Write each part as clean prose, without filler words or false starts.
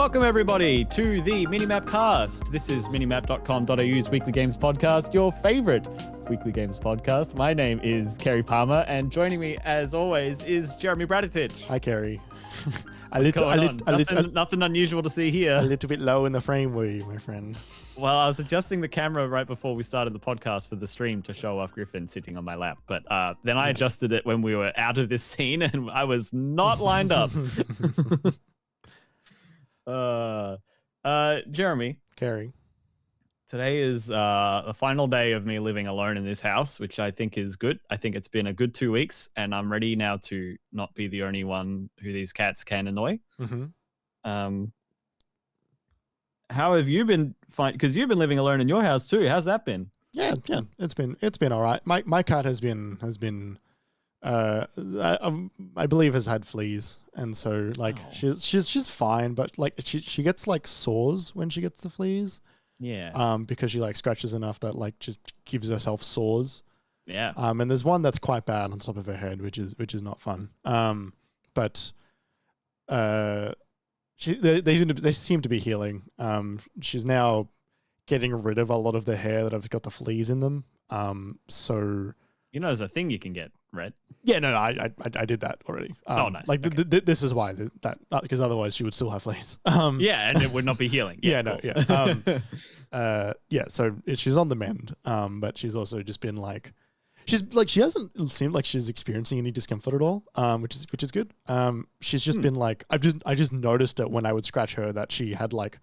Welcome everybody to the MiniMapCast. This is minimap.com.au's weekly games podcast, your favorite weekly games podcast. My name is Kerry Palmer, and joining me as always is Jeremy Braditich. Hi, Kerry. Nothing unusual to see here. A little bit low in the frame, were you, my friend? Well, I was adjusting the camera right before we started the podcast for the stream to show off Griffin sitting on my lap. But then I adjusted it when we were out of this scene and I was not lined up. Jeremy. Kerry. Today is the final day of me living alone in this house, which I think is good. I think it's been a good 2 weeks, and I'm ready now to not be the only one who these cats can annoy. Mm-hmm. How have you been? Because you've been living alone in your house too. How's that been? Yeah, it's been all right. My cat has been I believe has had fleas, and so like she's fine, but like she gets like sores when she gets the fleas. Yeah. Because she like scratches enough that like just gives herself sores. Yeah. And there's one that's quite bad on top of her head, which is not fun. But they seem to be healing. She's now getting rid of a lot of the hair that have got the fleas in them. So there's a thing you can get, right? Yeah, no, I did that already. Nice. Like okay. this is why that because otherwise she would still have fleas. Yeah, and it would not be healing. Yeah, cool. Yeah. So she's on the mend. But she's also just been like, she hasn't seemed like she's experiencing any discomfort at all. Which is good. She's just been like, I just noticed it when I would scratch her that she had like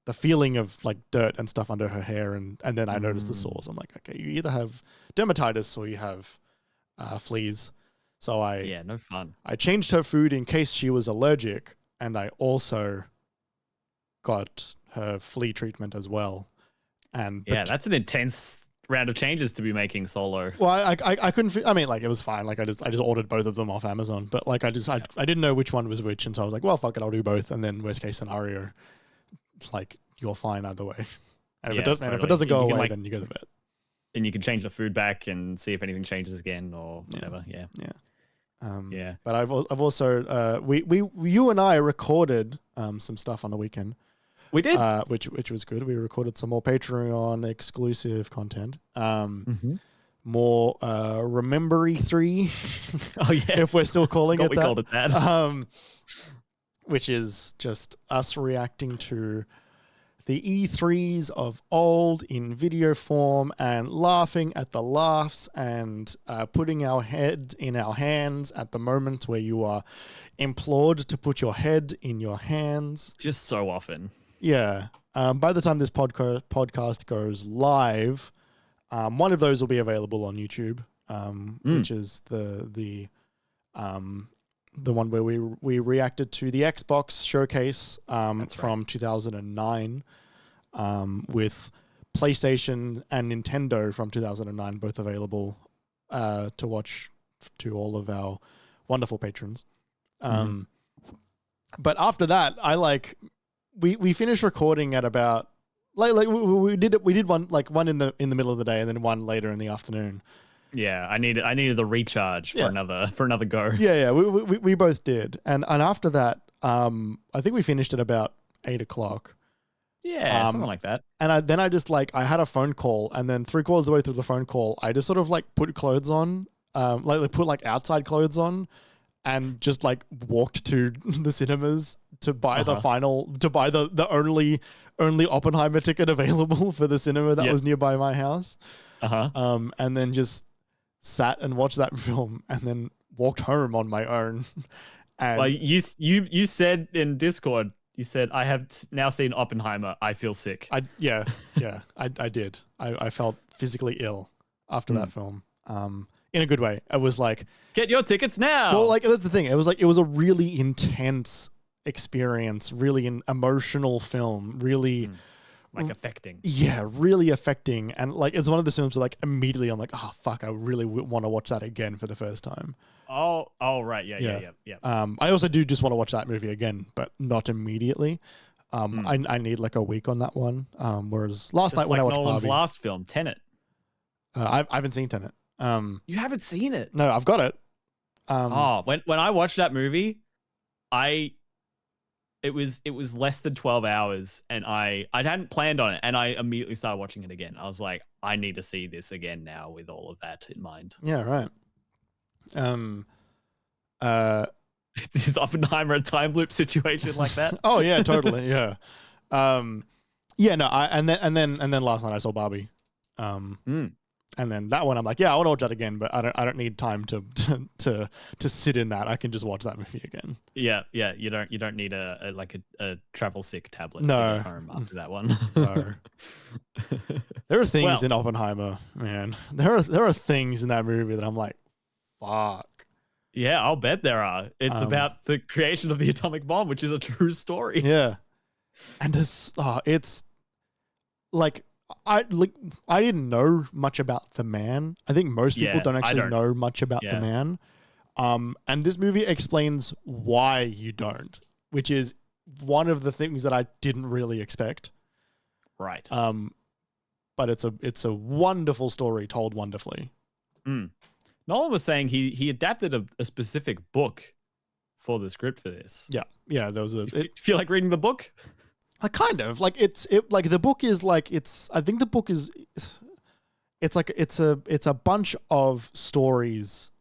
the feeling of like dirt and stuff under her hair, and then I noticed the sores. I'm like, okay, you either have dermatitis or you have fleas. So no fun. I changed her food in case she was allergic, and I also got her flea treatment as well. And that's an intense round of changes to be making solo. Well, I couldn't. I mean, like it was fine. Like I just ordered both of them off Amazon, but like I didn't know which one was which, and so I was like, well, fuck it, I'll do both. And then worst case scenario, it's like you're fine either way. And if it doesn't go away, then you go to bed. And you can change the food back and see if anything changes again or whatever. Yeah. But I've also you and I recorded some stuff on the weekend. We did, which was good. We recorded some more Patreon exclusive content. More Remembery 3. Oh yeah, if we're still calling it that. We called it that. Which is just us reacting to the E3s of old in video form and laughing at the laughs and putting our head in our hands at the moment where you are implored to put your head in your hands. Just so often. Yeah. By the time this podcast goes live, one of those will be available on YouTube, which is the one where we reacted to the Xbox showcase from 2009, with PlayStation and Nintendo from 2009 both available to watch to all of our wonderful patrons. But after that, we finished recording at about we did one in the middle of the day and then one later in the afternoon. Yeah, I needed the recharge for another go. Yeah, we both did, and after that, I think we finished at about 8 o'clock. Yeah, something like that. And I had a phone call, and then 3/4 of the way through the phone call, I just sort of like put clothes on, put like outside clothes on, and just like walked to the cinemas to buy the only Oppenheimer ticket available for the cinema that was nearby my house. And then just sat and watched that film and then walked home on my own. And like you said in Discord, you said, I have now seen Oppenheimer. I feel sick. I did. I felt physically ill after that film. In a good way. It was like, get your tickets now. Well, like that's the thing. It was a really intense experience, really an emotional film, really affecting. Yeah, really affecting. And like it's one of the films where like immediately I'm like, oh fuck, I really want to watch that again for the first time. Oh right, yeah. I also do just want to watch that movie again, but not immediately. I need like a week on that one. Whereas last night when I watched Nolan's Barbie, last film, Tenet. I haven't seen Tenet. You haven't seen it? No, I've got it. When I watched that movie, I it was less than 12 hours, and I hadn't planned on it, and I immediately started watching it again. I was like, I need to see this again now with all of that in mind. Yeah, right. Is Oppenheimer a time loop situation like that? Oh yeah, totally. Yeah. Yeah, no, and then last night I saw Barbie. And then that one I'm like, yeah, I want to watch that again, but I don't need time to sit in that. I can just watch that movie again. Yeah. You don't need a travel sick tablet No. to get home after that one. No. There are things in Oppenheimer, man. There are things in that movie that I'm like, fuck. Yeah, I'll bet there are. It's about the creation of the atomic bomb, which is a true story. Yeah. And this it's like I didn't know much about the man. I think most people don't actually know much about the man. And this movie explains why you don't, which is one of the things that I didn't really expect. Right. But it's a wonderful story told wonderfully. Nolan was saying he adapted a specific book for the script for this. Yeah. There was feel like reading the book? Kind of like the book is like I think the book is it's a bunch of stories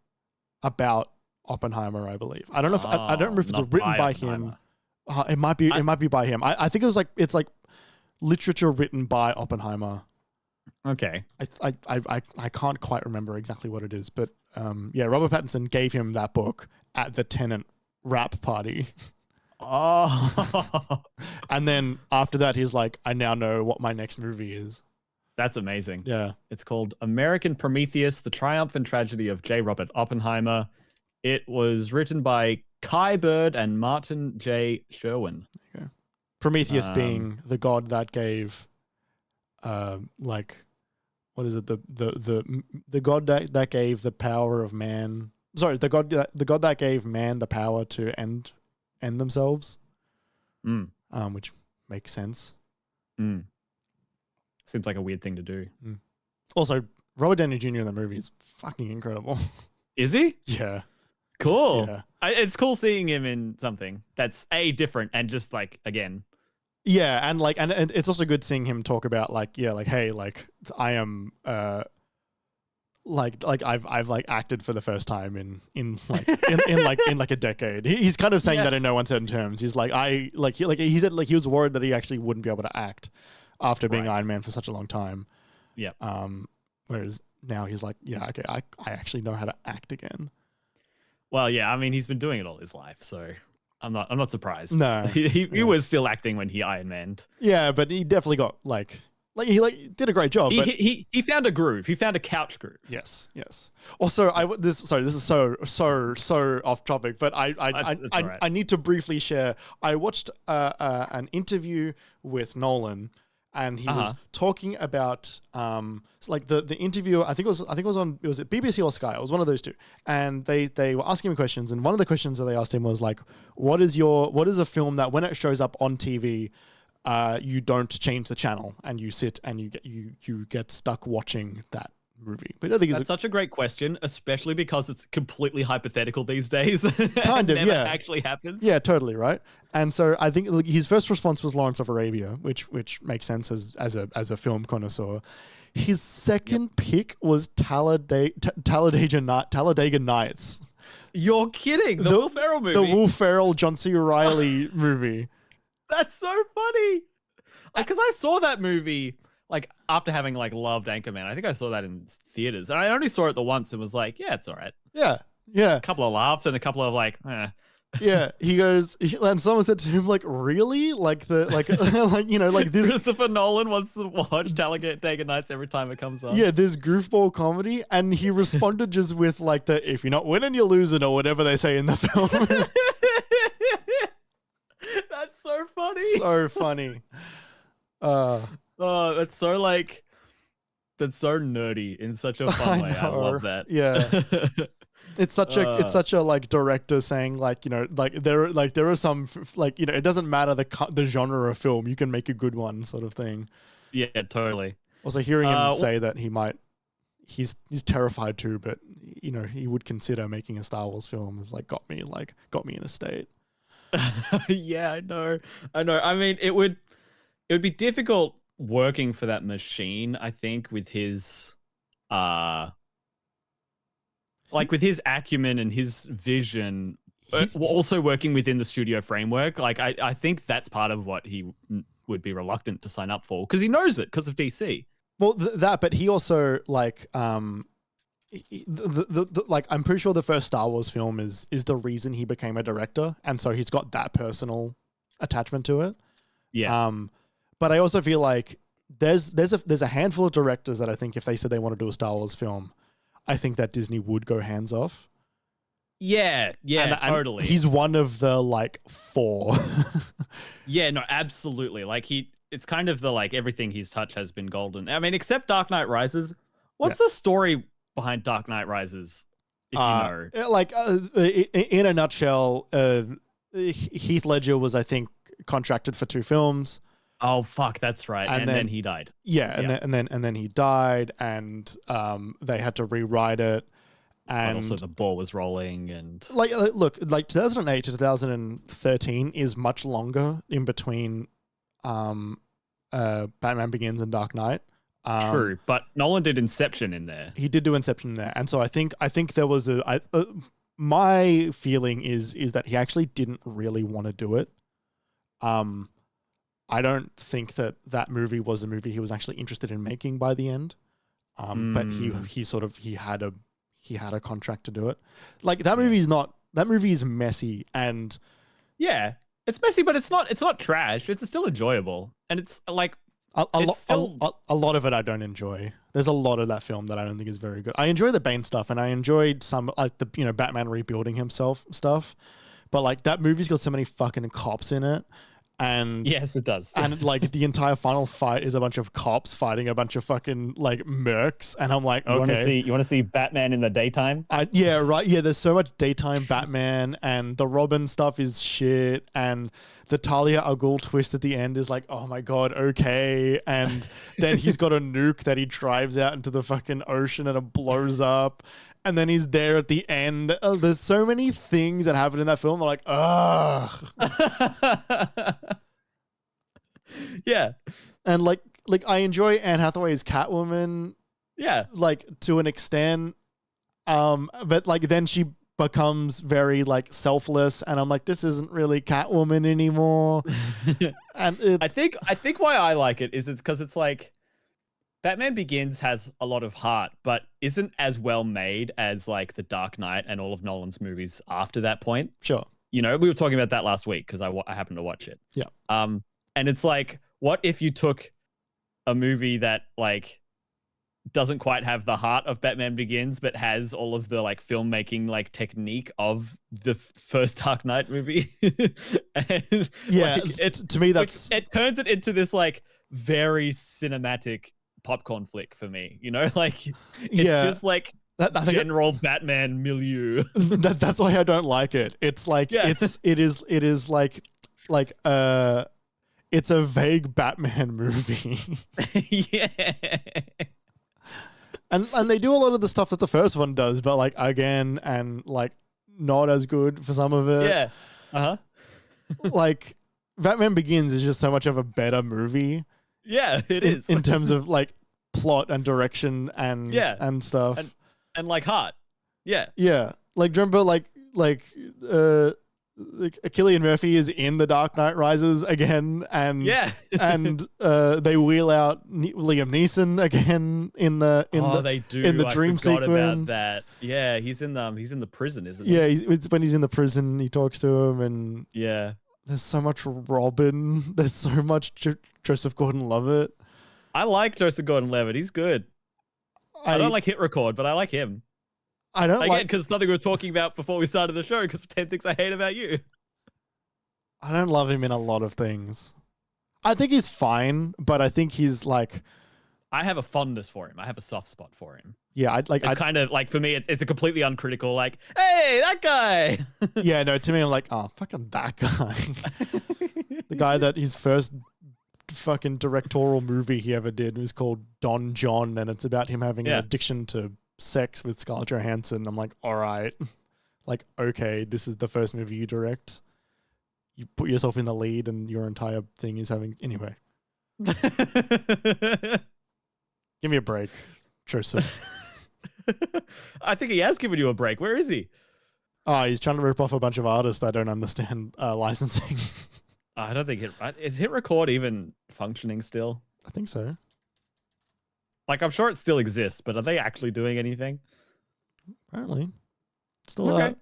about Oppenheimer, I believe. I don't know if I don't remember if it's written by him. It might be by him. I think it's like literature written by Oppenheimer. Okay. I can't quite remember exactly what it is, but Robert Pattinson gave him that book at the Tenet wrap party. Oh. And then after that, he's like, I now know what my next movie is. That's amazing. Yeah. It's called American Prometheus, The Triumph and Tragedy of J. Robert Oppenheimer. It was written by Kai Bird and Martin J. Sherwin. Okay. Prometheus being the god that gave, what is it? The god that gave the power of man. Sorry, the god that gave man the power to end themselves. Which makes sense. Seems like a weird thing to do. Also, Robert Downey Jr. in the movie is fucking incredible. Is he? Yeah. Cool. Yeah. It's cool seeing him in something that's different and just like, again. Yeah, and it's also good seeing him talk about hey, I am I've acted for the first time in a decade. He's kind of saying that in no uncertain terms. He's like he said he was worried that he actually wouldn't be able to act after being Iron Man for such a long time. Yeah. Whereas now he's like, yeah, okay, I actually know how to act again. Well, yeah, I mean, he's been doing it all his life, so I'm not surprised. No, he was still acting when he Iron Man'd. Yeah, but he definitely got he did a great job. He found a groove. He found a couch groove. Yes. Also, this is so off topic, but I need to briefly share. I watched an interview with Nolan, and he was talking about the interviewer. I think it was at BBC or Sky. It was one of those two, and they were asking him questions, and one of the questions that they asked him was like, what is a film that when it shows up on TV, you don't change the channel and you sit and you get stuck watching that movie? But I think that's such a great question, especially because it's completely hypothetical these days. Kind of, never yeah. actually happens. Yeah, totally, right? And so I think his first response was Lawrence of Arabia, which makes sense as a film connoisseur. His second pick was Talladega Nights. You're kidding! The Will Ferrell movie. The Will Ferrell, John C. Reilly movie. That's so funny. Because I saw that movie after having loved Anchorman. I think I saw that in theaters. And I only saw it the once and was like, yeah, it's all right. Yeah. A couple of laughs and a couple of Yeah, he goes, and someone said to him, really? This. Christopher Nolan wants to watch Talladega Nights every time it comes on. Yeah, this goofball comedy. And he responded just with if you're not winning, you're losing, or whatever they say in the film. That's so funny. So funny. That's so nerdy in such a fun way. I love that. Yeah. It's such a director saying there are some it doesn't matter the genre of film, you can make a good one sort of thing. Yeah, totally. Also hearing him say that he's terrified too, but he would consider making a Star Wars film has got me in a state. Yeah, I know. I know. I mean, it would be difficult working for that machine, I think, with his uh like with his acumen and his vision, also working within the studio framework. Like I think that's part of what he would be reluctant to sign up for because he knows it because of DC. Well, that, but he also like like I'm pretty sure the first Star Wars film is the reason he became a director, and so he's got that personal attachment to it. Yeah. But I also feel like there's a handful of directors that I think if they said they want to do a Star Wars film, I think that Disney would go hands off. Yeah, And totally. he's one of the like 4. Yeah, no, absolutely. Like it's kind of the like everything he's touched has been golden. I mean, except Dark Knight Rises. What's the story behind Dark Knight Rises? If you know, like in a nutshell, Heath Ledger was, I think, contracted for 2 films. Oh fuck, that's right. And then he died. Yeah, and then he died, and they had to rewrite it. And also the ball was rolling, and like look, like 2008 to 2013 is much longer in between Batman Begins and Dark Knight. True, but Nolan did Inception in there. He did do Inception in there, and so I think there was my feeling is that he actually didn't really want to do it. I don't think that movie was a movie he was actually interested in making by the end. But he had a contract to do it. Like that movie is messy, and yeah, it's messy, but it's not trash. It's still enjoyable, and it's like a lot of it I don't enjoy. There's a lot of that film that I don't think is very good. I enjoy the Bane stuff, and I enjoyed some like the Batman rebuilding himself stuff, but like that movie's got so many fucking cops in it. And yes, it does. And like the entire final fight is a bunch of cops fighting a bunch of fucking like mercs, and I'm like, okay, you want to see Batman in the daytime? Yeah, right. Yeah, there's so much daytime Batman, and the Robin stuff is shit, and the Talia al Ghul twist at the end is like, oh my god, okay. And then he's got a nuke that he drives out into the fucking ocean and it blows up. And then he's there at the end. Oh, there's so many things that happen in that film. I'm like, ugh. Yeah. And like I enjoy Anne Hathaway's Catwoman. Yeah. Like to an extent. But like then she becomes very like selfless, and I'm like, this isn't really Catwoman anymore. And I think why I like it is it's because it's like Batman Begins has a lot of heart, but isn't as well made as like The Dark Knight and all of Nolan's movies after that point. Sure. You know, we were talking about that last week because I happened to watch it. Yeah. And it's like, what if you took a movie that like doesn't quite have the heart of Batman Begins, but has all of the like filmmaking like technique of the first Dark Knight movie? And, yeah, like, to me that's it turns it into this like very cinematic popcorn flick for me, you know, like it's just like general Batman milieu. That's why I don't like it. It's like it is like it's a vague Batman movie. Yeah. And they do a lot of the stuff that the first one does, but like again, and like not as good for some of it. Yeah. Uh-huh. Like Batman Begins is just so much of a better movie. Yeah, it is. In terms of like plot and direction and stuff. And like heart. Yeah. Yeah. Like remember like Cillian Murphy is in The Dark Knight Rises again, and they wheel out Liam Neeson again in the dream sequence. About that. Yeah, he's in the prison, isn't he? Yeah, it's when he's in the prison, he talks to him, and yeah, there's so much Robin. There's so much Joseph Gordon-Levitt. I like Joseph Gordon-Levitt. He's good. I don't like Hit Record, but I like him. I don't again because it's something we were talking about before we started the show. Because 10 things I hate about you. I don't love him in a lot of things. I think he's fine, but I think he's like. I have a fondness for him. I have a soft spot for him. Yeah, it's kind of like for me, it's a completely uncritical. Like, hey, that guy. Yeah, no. To me, I'm like, oh, fucking that guy. The guy that his first fucking directorial movie he ever did was called Don John, and it's about him having an addiction to sex with Scarlett Johansson. I'm like, all right, like, okay, this is the first movie you direct. you put yourself in the lead and your entire thing is having anyway. Give me a break, Joseph. I think he has given you a break. Where is he? Oh, he's trying to rip off a bunch of artists that don't understand licensing. I don't think is hit record even functioning still? I think so. Like, I'm sure it still exists, but are they actually doing anything? Apparently. Still okay.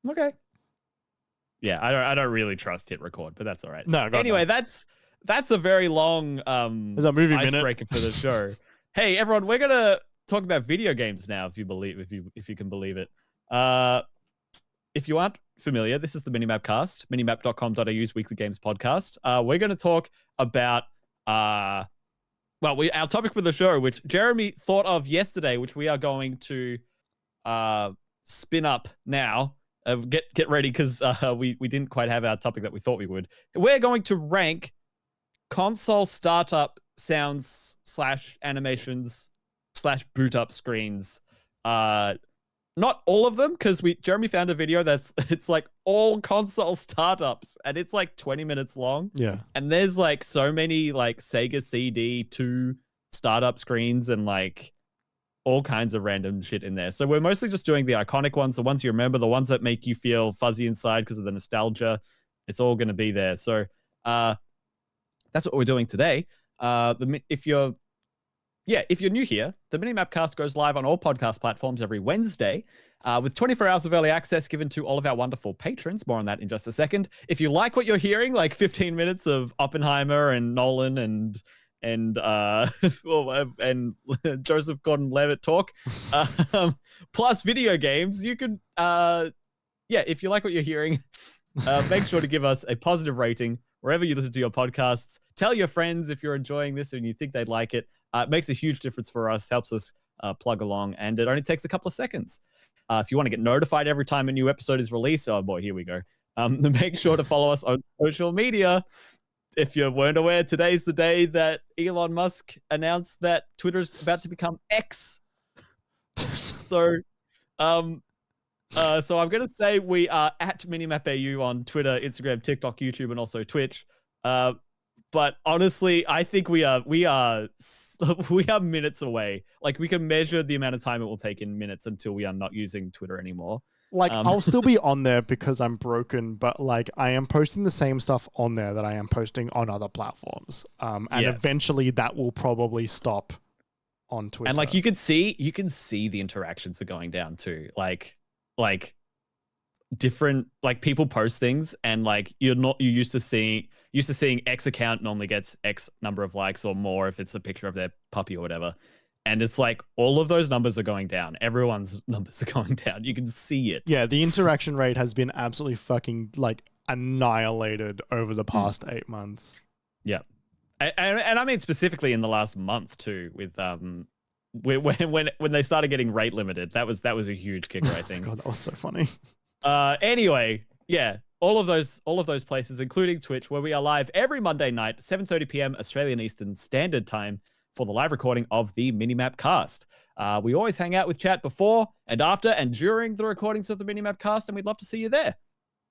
Okay. Yeah, I don't really trust hit record, but that's all right. No, God, anyway, no. that's a very long There's a movie icebreaker for the show. Hey, everyone, we're gonna talk about video games now, if you can believe it. If you aren't familiar, this is the MiniMapCast, minimap.com.au's weekly games podcast. We're going to talk about our topic for the show, which Jeremy thought of yesterday, which we are going to spin up now. Get ready, because we didn't quite have our topic that we thought we would. We're going to rank console startup sounds / animations / boot up screens. Not all of them, because Jeremy found a video it's like all console startups, and it's like 20 minutes long. Yeah. And there's like so many like Sega CD2 startup screens and like all kinds of random shit in there. So we're mostly just doing the iconic ones, the ones you remember, the ones that make you feel fuzzy inside because of the nostalgia. It's all going to be there. So that's what we're doing today. If you're new here, the MiniMapCast goes live on all podcast platforms every Wednesday, with 24 hours of early access given to all of our wonderful patrons. More on that in just a second. If you like what you're hearing, like 15 minutes of Oppenheimer and Nolan and Joseph Gordon-Levitt talk, plus video games, you could, if you like what you're hearing, make sure to give us a positive rating wherever you listen to your podcasts. Tell your friends if you're enjoying this and you think they'd like it. It makes a huge difference for us, helps us plug along, and it only takes a couple of seconds. If you want to get notified every time a new episode is released, oh boy, here we go. Make sure to follow us on social media. If you weren't aware, today's the day that Elon Musk announced that Twitter's about to become X. So I'm going to say we are at MiniMapAU on Twitter, Instagram, TikTok, YouTube, and also Twitch. But honestly, I think we are minutes away. Like, we can measure the amount of time it will take in minutes until we are not using Twitter anymore. Like, I'll still be on there because I'm broken, but like, I am posting the same stuff on there that I am posting on other platforms. And eventually that will probably stop on Twitter. And like, you can see the interactions are going down too. Like different, like, people post things, and like, you used to seeing X account normally gets X number of likes or more if it's a picture of their puppy or whatever. And it's like all of those numbers are going down. Everyone's numbers are going down. You can see it. Yeah, the interaction rate has been absolutely fucking like annihilated over the past 8 months. Yeah. And I mean specifically in the last month too, with when they started getting rate limited. That was a huge kicker, I think. God, that was so funny. Anyway, yeah. All of those places, including Twitch, where we are live every Monday night, 7:30 p.m. Australian Eastern Standard Time, for the live recording of the MiniMapCast. We always hang out with chat before and after and during the recordings of the MiniMapCast, and we'd love to see you there.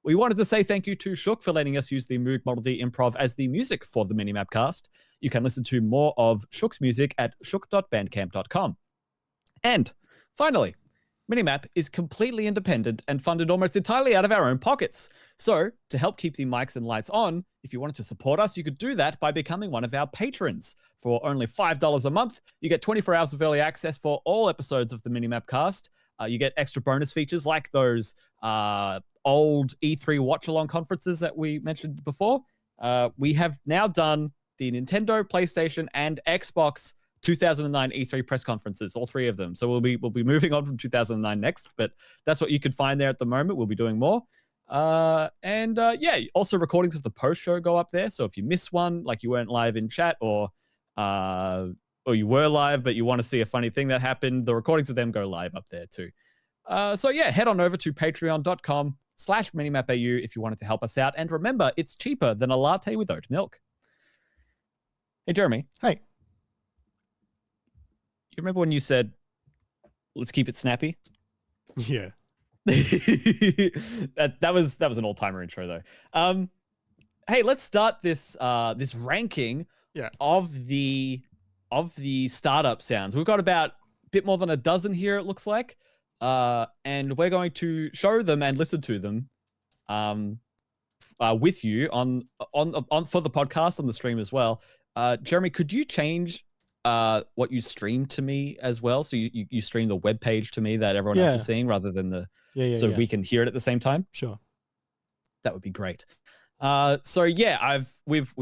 We wanted to say thank you to Shook for letting us use the Moog Model D Improv as the music for the MiniMapCast. You can listen to more of Shook's music at shook.bandcamp.com. And finally, Minimap is completely independent and funded almost entirely out of our own pockets. So, to help keep the mics and lights on, if you wanted to support us, you could do that by becoming one of our patrons. For only $5 a month, you get 24 hours of early access for all episodes of the Minimapcast. You get extra bonus features like those old E3 watch-along conferences that we mentioned before. We have now done the Nintendo, PlayStation, and Xbox 2009 E3 press conferences, all three of them. So we'll be moving on from 2009 next, but that's what you can find there at the moment. We'll be doing more. Also recordings of the post show go up there. So if you miss one, like you weren't live in chat, or you were live but you want to see a funny thing that happened, the recordings of them go live up there too. Head on over to patreon.com/minimapau if you wanted to help us out. And remember, it's cheaper than a latte with oat milk. Hey, Jeremy. Hey. You remember when you said, let's keep it snappy? Yeah. that was an all-timer intro though. Hey, let's start this this ranking of the startup sounds. We've got about a bit more than a dozen here, it looks like. And we're going to show them and listen to them with you on for the podcast on the stream as well. Jeremy, could you change what you stream to me as well? So you stream the web page to me that everyone else is seeing rather than the we can hear it at the same time. Sure. That would be great. So yeah, we've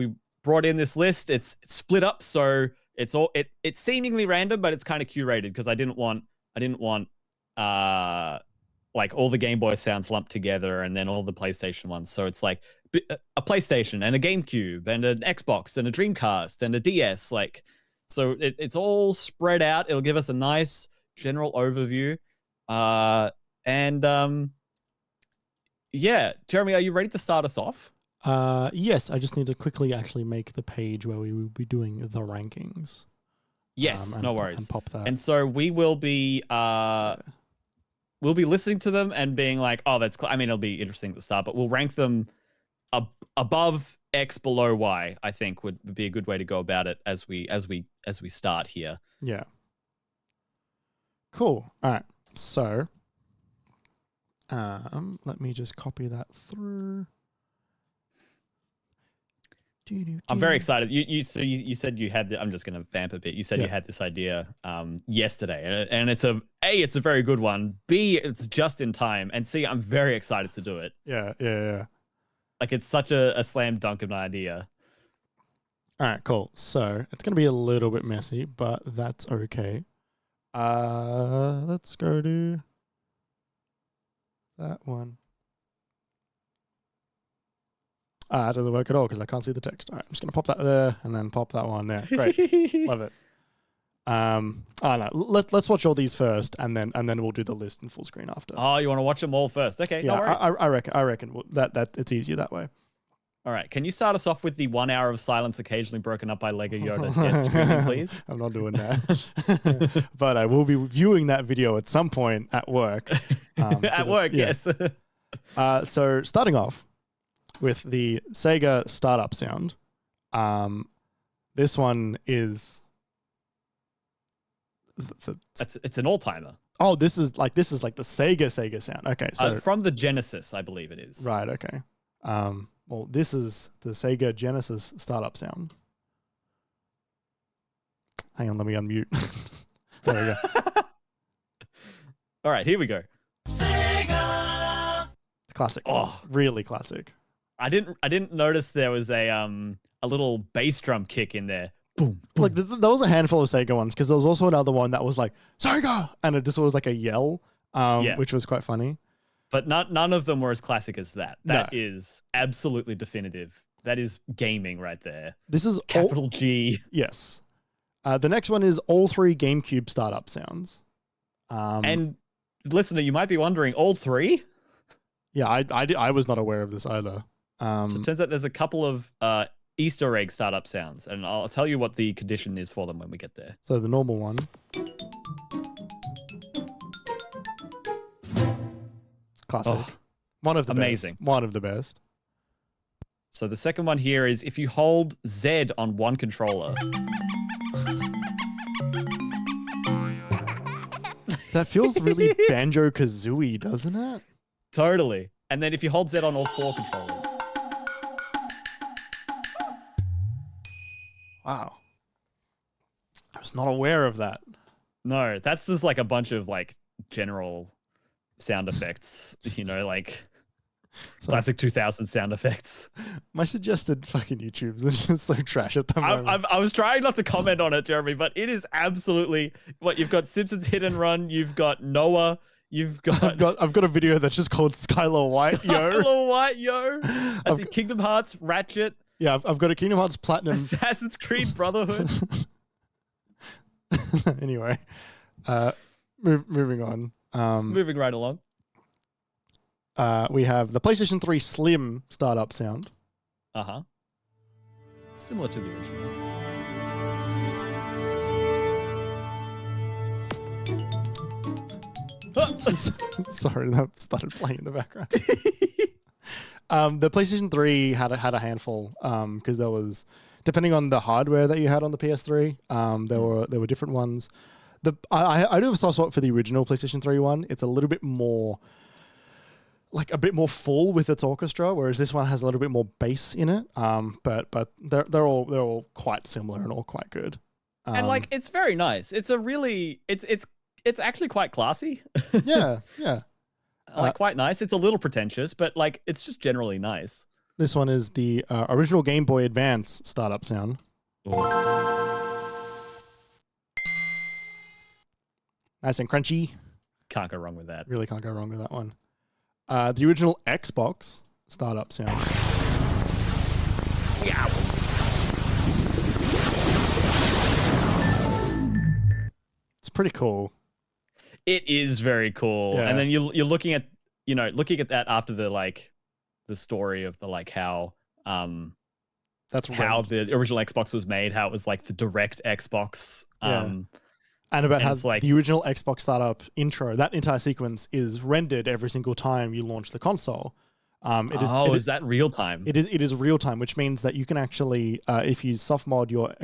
brought in this list. It's split up, so it's seemingly random, but it's kind of curated because I didn't want like all the Game Boy sounds lumped together and then all the PlayStation ones. So it's like a PlayStation and a GameCube and an Xbox and a Dreamcast and a DS. Like, so it's all spread out. It'll give us a nice general overview. Yeah, Jeremy, are you ready to start us off? Yes, I just need to quickly actually make the page where we will be doing the rankings. Yes, no worries. And pop that. And so we will be we'll be listening to them and being like, oh, that's I mean, it'll be interesting at the start, but we'll rank them above X, below Y. I think would be a good way to go about it as we start here. Yeah. Cool. All right. So, let me just copy that through. I'm very excited. You said you had I'm just going to vamp a bit. You said you had this idea yesterday, and it's a very good one. B, it's just in time, and C, I'm very excited to do it. Yeah. Like, it's such a slam dunk of an idea. All right, cool. So it's going to be a little bit messy, but that's okay. Let's go to that one. It doesn't work at all because I can't see the text. All right, I'm just going to pop that there and then pop that one there. Great. Love it. No, let's watch all these first and then we'll do the list in full screen after. Oh, you want to watch them all first? Okay, yeah, no worries. I reckon that it's easier that way. All right, can you start us off with the 1 hour of silence occasionally broken up by Lego Yoda? Yes, screaming, please. I'm not doing that. But I will be viewing that video at some point at work. At work, yes. So starting off with the Sega startup sound. This one is it's an all-timer. Oh, this is like the Sega sound. Okay, so from the Genesis, I believe it is. Right, okay. Well, this is the Sega Genesis startup sound. Hang on, let me unmute. There we go. All right, here we go. Sega! It's classic. Oh, really classic. I didn't notice there was a little bass drum kick in there. Boom, boom. Like there was a handful of Sega ones because there was also another one that was like Sega, and it just was like a yell, which was quite funny. But none of them were as classic as that. That is absolutely definitive. That is gaming right there. This is capital G. Yes. The next one is all three GameCube startup sounds. And listener, you might be wondering, all three? Yeah, I was not aware of this either. So it turns out there's a couple of Easter egg startup sounds, and I'll tell you what the condition is for them when we get there. So the normal one. Classic. Oh, one of the amazing. Best. One of the best. So the second one here is if you hold Z on one controller. That feels really Banjo-Kazooie, doesn't it? Totally. And then if you hold Z on all four controllers. Wow. I was not aware of that. No, that's just like a bunch of like general sound effects, like classic 2000 sound effects. My suggested fucking YouTubes are just so trash at the moment. I was trying not to comment on it, Jeremy, but it is absolutely what you've got. Simpsons Hit and Run, you've got Noah, you've got I've got a video that's just called Skylar White Yo. Skylar White Yo. I see Kingdom Hearts, Ratchet. Yeah, I've got a Kingdom Hearts Platinum. Assassin's Creed Brotherhood. Anyway, moving on. Moving right along. We have the PlayStation 3 Slim startup sound. Uh-huh. Similar to the original. Sorry, that started playing in the background. The PlayStation 3 had a handful because there was, depending on the hardware that you had on the PS3, there were different ones. I do have a soft spot for the original PlayStation 3 one. It's a little bit more, like a bit more full with its orchestra, whereas this one has a little bit more bass in it. But they're all quite similar and all quite good. And like it's very nice. It's a really it's actually quite classy. Yeah. Like quite nice. It's a little pretentious, but like it's just generally nice. This one is the original Game Boy Advance startup sound. Nice and crunchy. Can't go wrong with that. Really can't go wrong with that one. The original Xbox startup sound. Yeah. It's pretty cool. It is very cool. Yeah. And then you're looking at that after the story of the like how That's how right. the original Xbox was made, how it was like the direct Xbox. And about how like, the original Xbox startup intro, that entire sequence is rendered every single time you launch the console. Is that real time? It is real time, which means that you can actually, if you soft mod your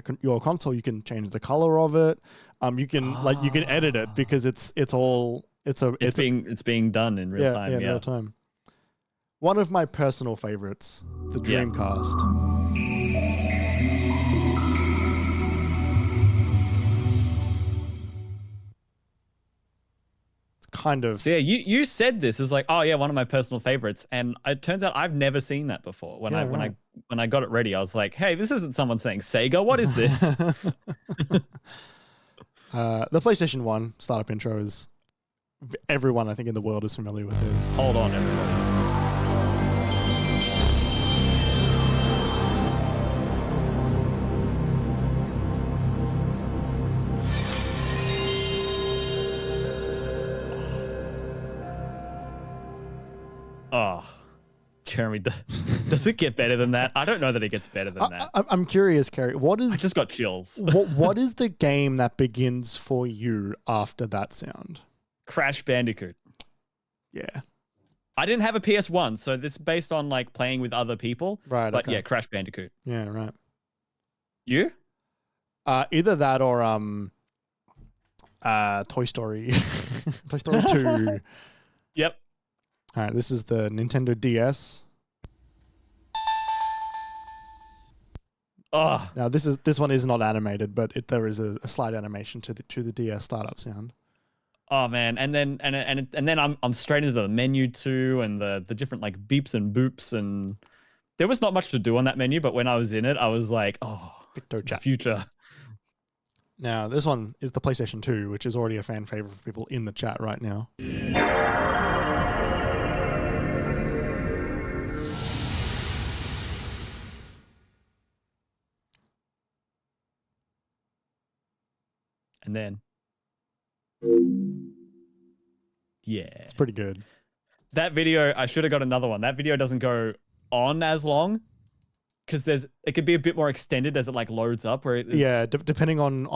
console, you can change the color of it. You can edit it because it's being done in real time. Yeah, real time. One of my personal favorites, the Dreamcast. Kind of. So yeah, you said this is like, oh yeah, one of my personal favorites, and it turns out I've never seen that before. When I got it ready, I was like, hey, this isn't someone saying Sega. What is this? The PlayStation 1 startup intro is everyone I think in the world is familiar with this. Hold on, everybody. Oh, Jeremy, does it get better than that? I don't know that it gets better than that. I'm curious, Kerry. I just got chills. What is the game that begins for you after that sound? Crash Bandicoot. Yeah. I didn't have a PS1, so this is based on like playing with other people. Right. But yeah, Crash Bandicoot. Yeah, right. You? Either that or Toy Story. Toy Story 2. Yep. All right, this is the Nintendo DS. Oh. Now this one is not animated, but there is a slight animation to the DS startup sound. Oh man, and then I'm straight into the menu too, and the different like beeps and boops, and there was not much to do on that menu, but when I was in it, I was like, oh, the future. Now this one is the PlayStation 2, which is already a fan favorite for people in the chat right now. And then, yeah, it's pretty good. That video, I should have got another one. That video doesn't go on as long because it could be a bit more extended as it like loads up. Depending on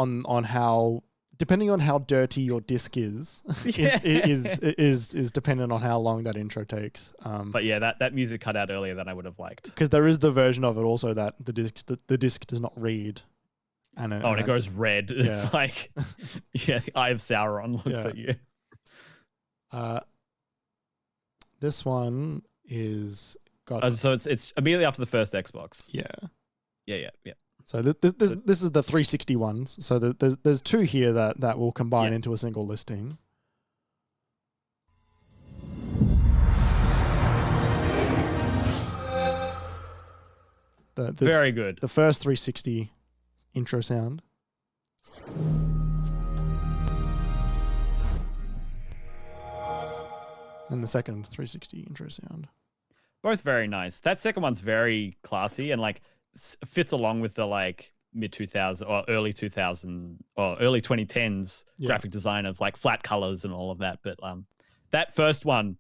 how dirty your disc is, is dependent on how long that intro takes. But yeah, that music cut out earlier than I would have liked. Because there is the version of it also that the disc does not read. And it goes red. Yeah. It's like, yeah, the Eye of Sauron looks at you. This one is so it's immediately after the first Xbox. Yeah. So this is the 360 ones. So there's two here that will combine into a single listing. Very good. The first 360 intro sound. And the second 360 intro sound. Both very nice. That second one's very classy and like fits along with the like mid 2000 or early 2000 or early 2010s graphic design of like flat colors and all of that. But that first one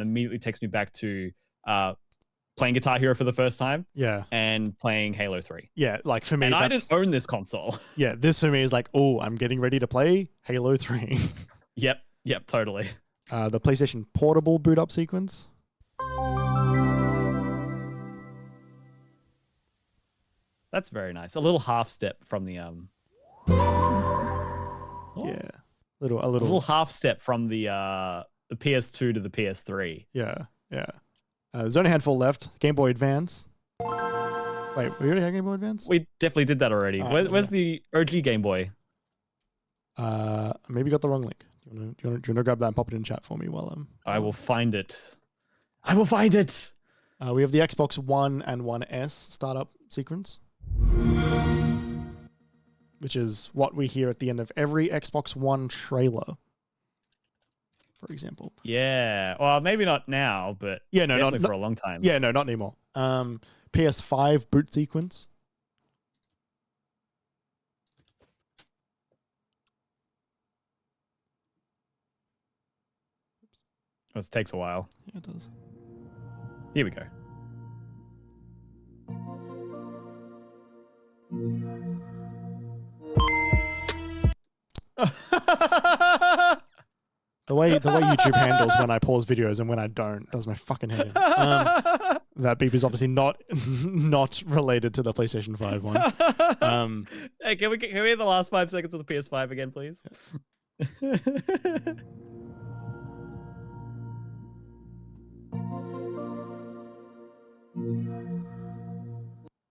immediately takes me back to playing Guitar Hero for the first time. Yeah. And playing Halo 3. Yeah, like for me, and I didn't own this console. Yeah, this for me is like, oh, I'm getting ready to play Halo 3. Yep. Yep, totally. The PlayStation Portable boot up sequence. That's very nice. A little half step from the Yeah. A a little little half step from the PS2 to the PS3. Yeah. There's only a handful left. Game Boy Advance. Wait, we already had Game Boy Advance? We definitely did that already. Where's the OG Game Boy? Maybe got the wrong link. Do you want to grab that and pop it in chat for me while I will find it. I will find it. we have the Xbox One and One S startup sequence, which is what we hear at the end of every Xbox One trailer, for example. Yeah. Well, maybe not now, but definitely for a long time. Yeah, no, not anymore. PS5 boot sequence. Oh, it takes a while. Yeah, it does. Here we go. The way YouTube handles when I pause videos and when I don't does my fucking head in. That beep is obviously not related to the PlayStation 5 one. Hey, can we hear the last 5 seconds of the PS5 again, please? Yeah.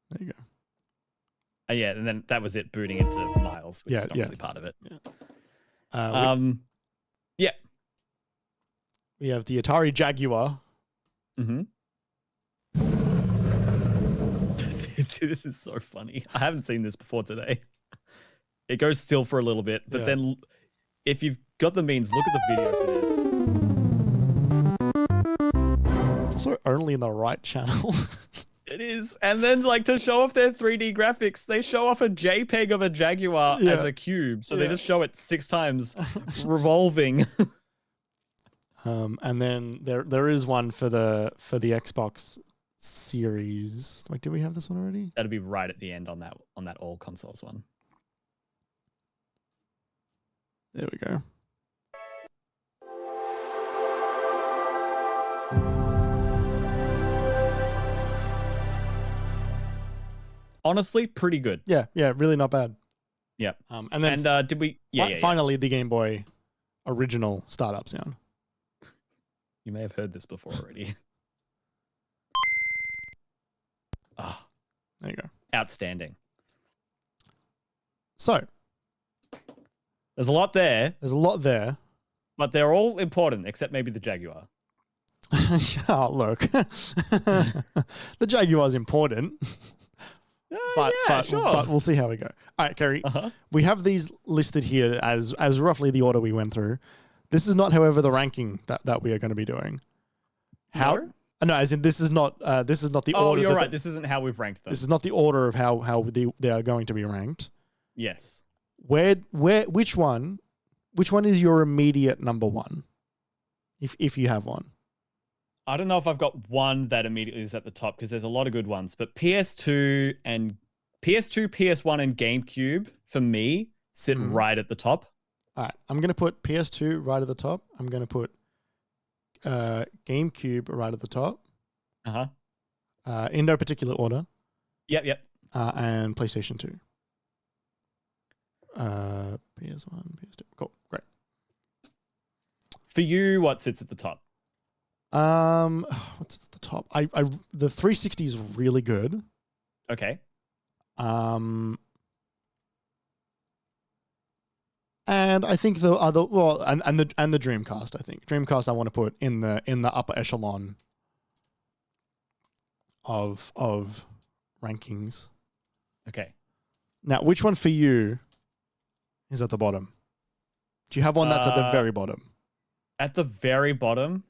There you go. Yeah, and then that was it booting into Miles, which is not really part of it. Yeah. Yeah. We have the Atari Jaguar. Mm-hmm. This is so funny. I haven't seen this before today. It goes still for a little bit, but then if you've got the means, look at the video for this. It's also only in the right channel. It is. And then, like, to show off their 3D graphics, they show off a JPEG of a Jaguar as a cube. So they just show it 6 times revolving. And then there is one for the Xbox Series. Like, did we have this one already? That'd be right at the end on that all consoles one. There we go. Honestly, pretty good. Yeah, really not bad. Yeah. And then did we? Finally, the Game Boy original startup sound. You may have heard this before already. Ah, there you go. Outstanding. So there's a lot there. But they're all important, except maybe the Jaguar. Oh, look. The Jaguar's important. But we'll see how we go. All right, Kerry. We have these listed here as roughly the order we went through. This is not, however, the ranking that we are going to be doing. How? No, as in this is not the order. Oh, you're right. This isn't how we've ranked them. This is not the order of how they are going to be ranked. Yes. Which one is your immediate number one? If you have one. I don't know if I've got one that immediately is at the top because there's a lot of good ones, but PS2, PS1 and GameCube for me sit right at the top. All right, I'm going to put PS2 right at the top. I'm going to put GameCube right at the top. In no particular order. Yep. And PlayStation 2. PS1, PS2. Cool, great. For you, what sits at the top? What's at the top? The 360 is really good. Okay. And I think the other and the Dreamcast. I think Dreamcast I want to put in the upper echelon of rankings. Okay. Now, which one for you is at the bottom? Do you have one that's at the very bottom? At the very bottom.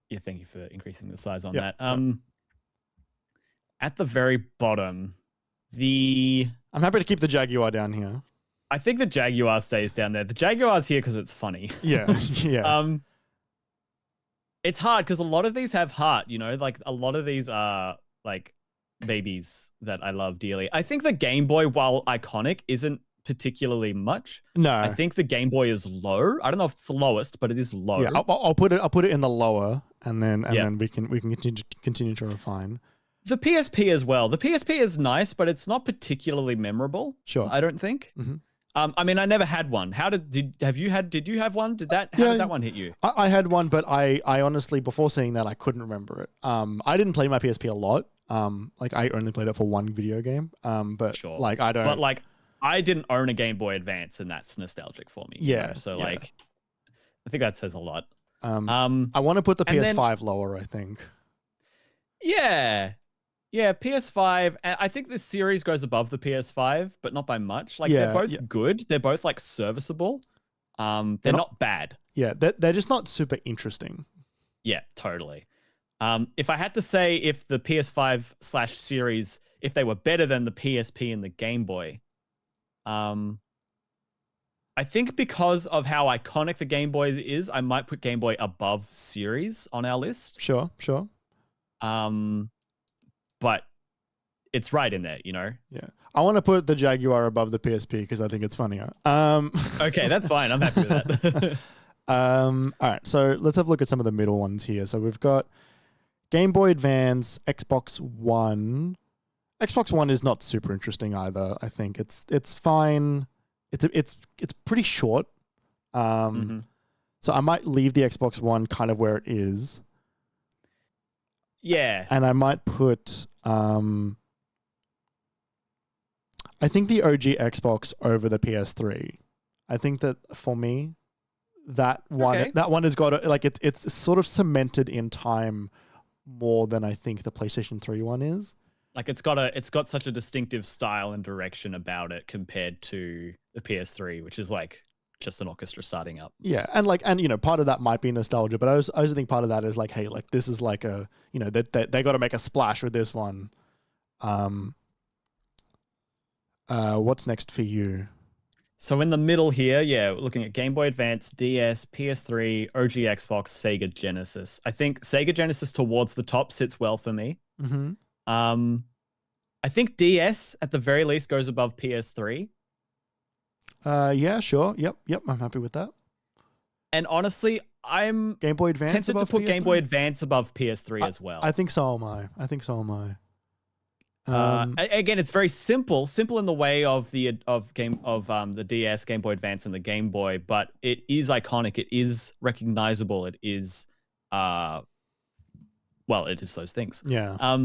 Yeah, thank you for increasing the size on that. At the very bottom, I'm happy to keep the Jaguar down here. I think the Jaguar stays down there. The Jaguar's here because it's funny. Yeah. It's hard because a lot of these have heart, like a lot of these are like babies that I love dearly. I think the Game Boy, while iconic, isn't particularly much. No, I think the Game Boy is low. I don't know if it's the lowest, but it is low. Yeah, I'll put it in the lower, and then we can continue to refine. The PSP as well. The PSP is nice, but it's not particularly memorable. Sure. I don't think. Mm-hmm. I mean, I never had one. Did you have one? How did that one hit you? I had one, but I honestly, before seeing that, I couldn't remember it. I didn't play my PSP a lot. Like I only played it for one video game. But sure. like I don't. But like I didn't own a Game Boy Advance, and that's nostalgic for me. Yeah. You know? So like, I think that says a lot. I want to put the PS5 lower, I think. Yeah. Yeah, PS5. I think the series goes above the PS5, but not by much. Like they're both good. They're both like serviceable. They're not bad. Yeah, they're just not super interesting. Yeah, totally. If I had to say if the PS5/series, if they were better than the PSP and the Game Boy, I think because of how iconic the Game Boy is, I might put Game Boy above series on our list. Sure. But it's right in there, you know? Yeah. I want to put the Jaguar above the PSP because I think it's funnier. Okay, that's fine. I'm happy with that. All right, so let's have a look at some of the middle ones here. So we've got Game Boy Advance, Xbox One. Xbox One is not super interesting either. I think it's fine. It's pretty short. So I might leave the Xbox One kind of where it is. Yeah. And I might put I think the OG Xbox over the PS3. I think that for me, that one has got it's sort of cemented in time more than I think the PlayStation 3 one is. Like it's got such a distinctive style and direction about it compared to the PS3, which is like just an orchestra starting up. Yeah, and you know, part of that might be nostalgia, but I also think part of that is like, hey, like this is like a, you know, that they got to make a splash with this one. What's next for you? So in the middle here, yeah, we're looking at Game Boy Advance, DS, PS3, OG Xbox, Sega Genesis. I think Sega Genesis towards the top sits well for me. Mm-hmm. I think DS at the very least goes above PS3. Yeah, sure. Yep. I'm happy with that. And honestly, I'm Game Boy Advance tempted to put PS3? Game Boy Advance above PS3 as well. I think so am I. Again, it's very simple in the way of the DS, Game Boy Advance, and the Game Boy, but it is iconic. It is recognizable. It is, it is those things. Yeah.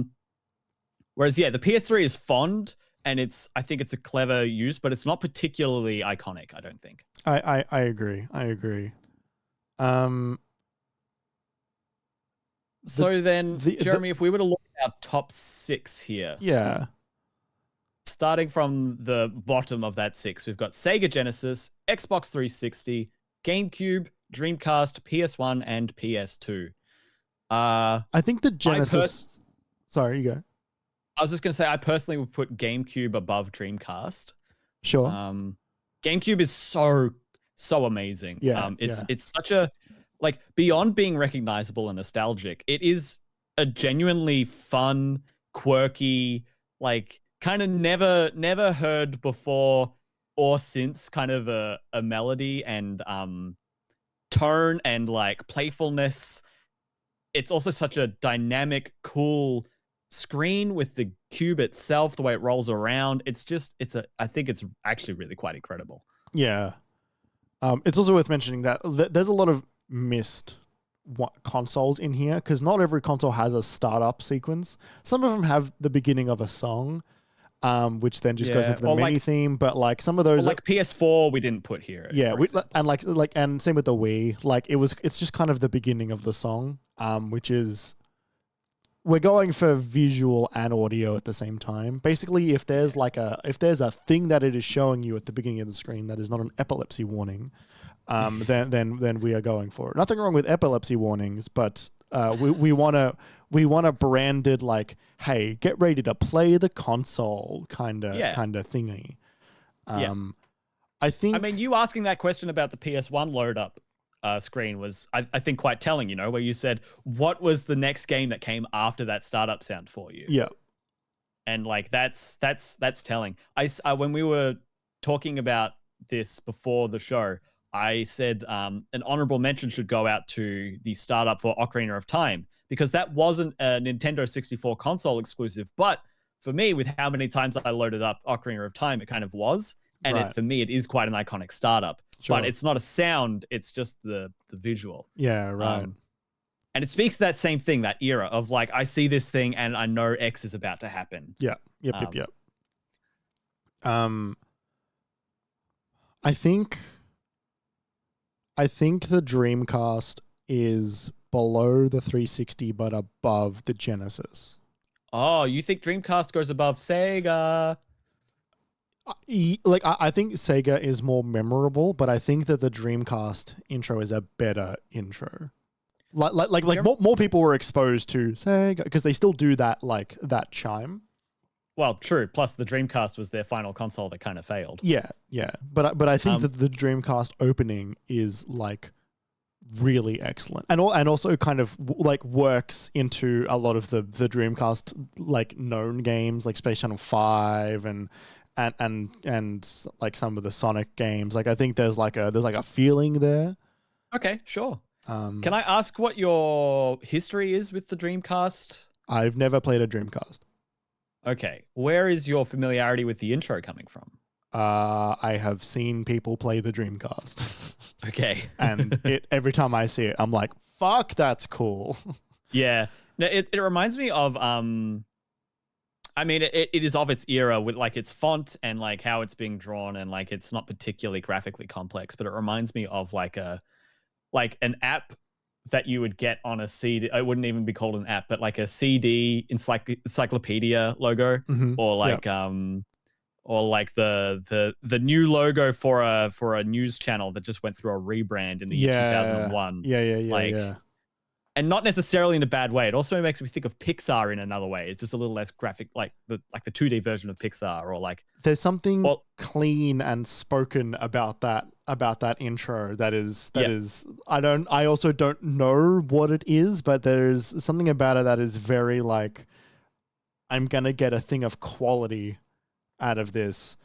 Whereas, the PS3 is fond, and I think it's a clever use, but it's not particularly iconic, I don't think. I agree. Jeremy, if we were to look at our top 6 here. Yeah. Starting from the bottom of that 6, we've got Sega Genesis, Xbox 360, GameCube, Dreamcast, PS1, and PS2. I think the Genesis... Sorry, you go. I was just going to say, I personally would put GameCube above Dreamcast. Sure. GameCube is so amazing. Yeah. It's such a, like, beyond being recognizable and nostalgic, it is a genuinely fun, quirky, like, kind of never heard before or since kind of a melody and tone and like playfulness. It's also such a dynamic, cool screen with the cube itself, the way it rolls around. I think it's actually really quite incredible. Yeah. It's also worth mentioning that there's a lot of missed consoles in here because not every console has a startup sequence. Some of them have the beginning of a song, which then just goes into the mini theme. But like some of those, like PS4, we didn't put here. Yeah, and same with the Wii. Like it's just kind of the beginning of the song, which is. We're going for visual and audio at the same time. Basically, if there's a thing that it is showing you at the beginning of the screen that is not an epilepsy warning, then we are going for it. Nothing wrong with epilepsy warnings, but we want to brand it like, hey, get ready to play the console kind of thingy. I mean, you asking that question about the PS1 load up screen was, I think, quite telling, you know, where you said, what was the next game that came after that startup sound for you? Yeah. And like, that's telling. When we were talking about this before the show, I said an honorable mention should go out to the startup for Ocarina of Time, because that wasn't a Nintendo 64 console exclusive. But for me, with how many times I loaded up Ocarina of Time, it kind of was. And for me, it is quite an iconic startup. Sure. But it's not a sound, it's just the visual. Yeah, right. And it speaks to that same thing, that era of like, I see this thing and I know X is about to happen. Yeah. Yep. I think the Dreamcast is below the 360 but above the Genesis. Oh, you think Dreamcast goes above Sega? I think Sega is more memorable, but I think that the Dreamcast intro is a better intro. Like more people were exposed to Sega because they still do that, like that chime. Well, true. Plus, the Dreamcast was their final console that kind of failed. Yeah. But I think that the Dreamcast opening is like really excellent, and also kind of like works into a lot of the Dreamcast like known games, like Space Channel 5 and like some of the Sonic games. Like I think there's like a feeling there. Okay, sure. Can I ask what your history is with the Dreamcast? I've never played a Dreamcast. Okay. Where is your familiarity with the intro coming from? I have seen people play the Dreamcast. Okay. And every time I see it, I'm like, fuck, that's cool. Yeah. No, it reminds me of I mean, it is of its era with like its font and like how it's being drawn, and like it's not particularly graphically complex, but it reminds me of like an app that you would get on a CD. It wouldn't even be called an app, but like a CD encyclopedia logo, or like or like the new logo for a news channel that just went through a rebrand in the year 2001. Yeah. And not necessarily in a bad way. It also makes me think of Pixar in another way. It's just a little less graphic, like the 2D version of Pixar, or like there's something clean and spoken about that intro that is I also don't know what it is, but there's something about it that is very like, I'm gonna get a thing of quality out of this,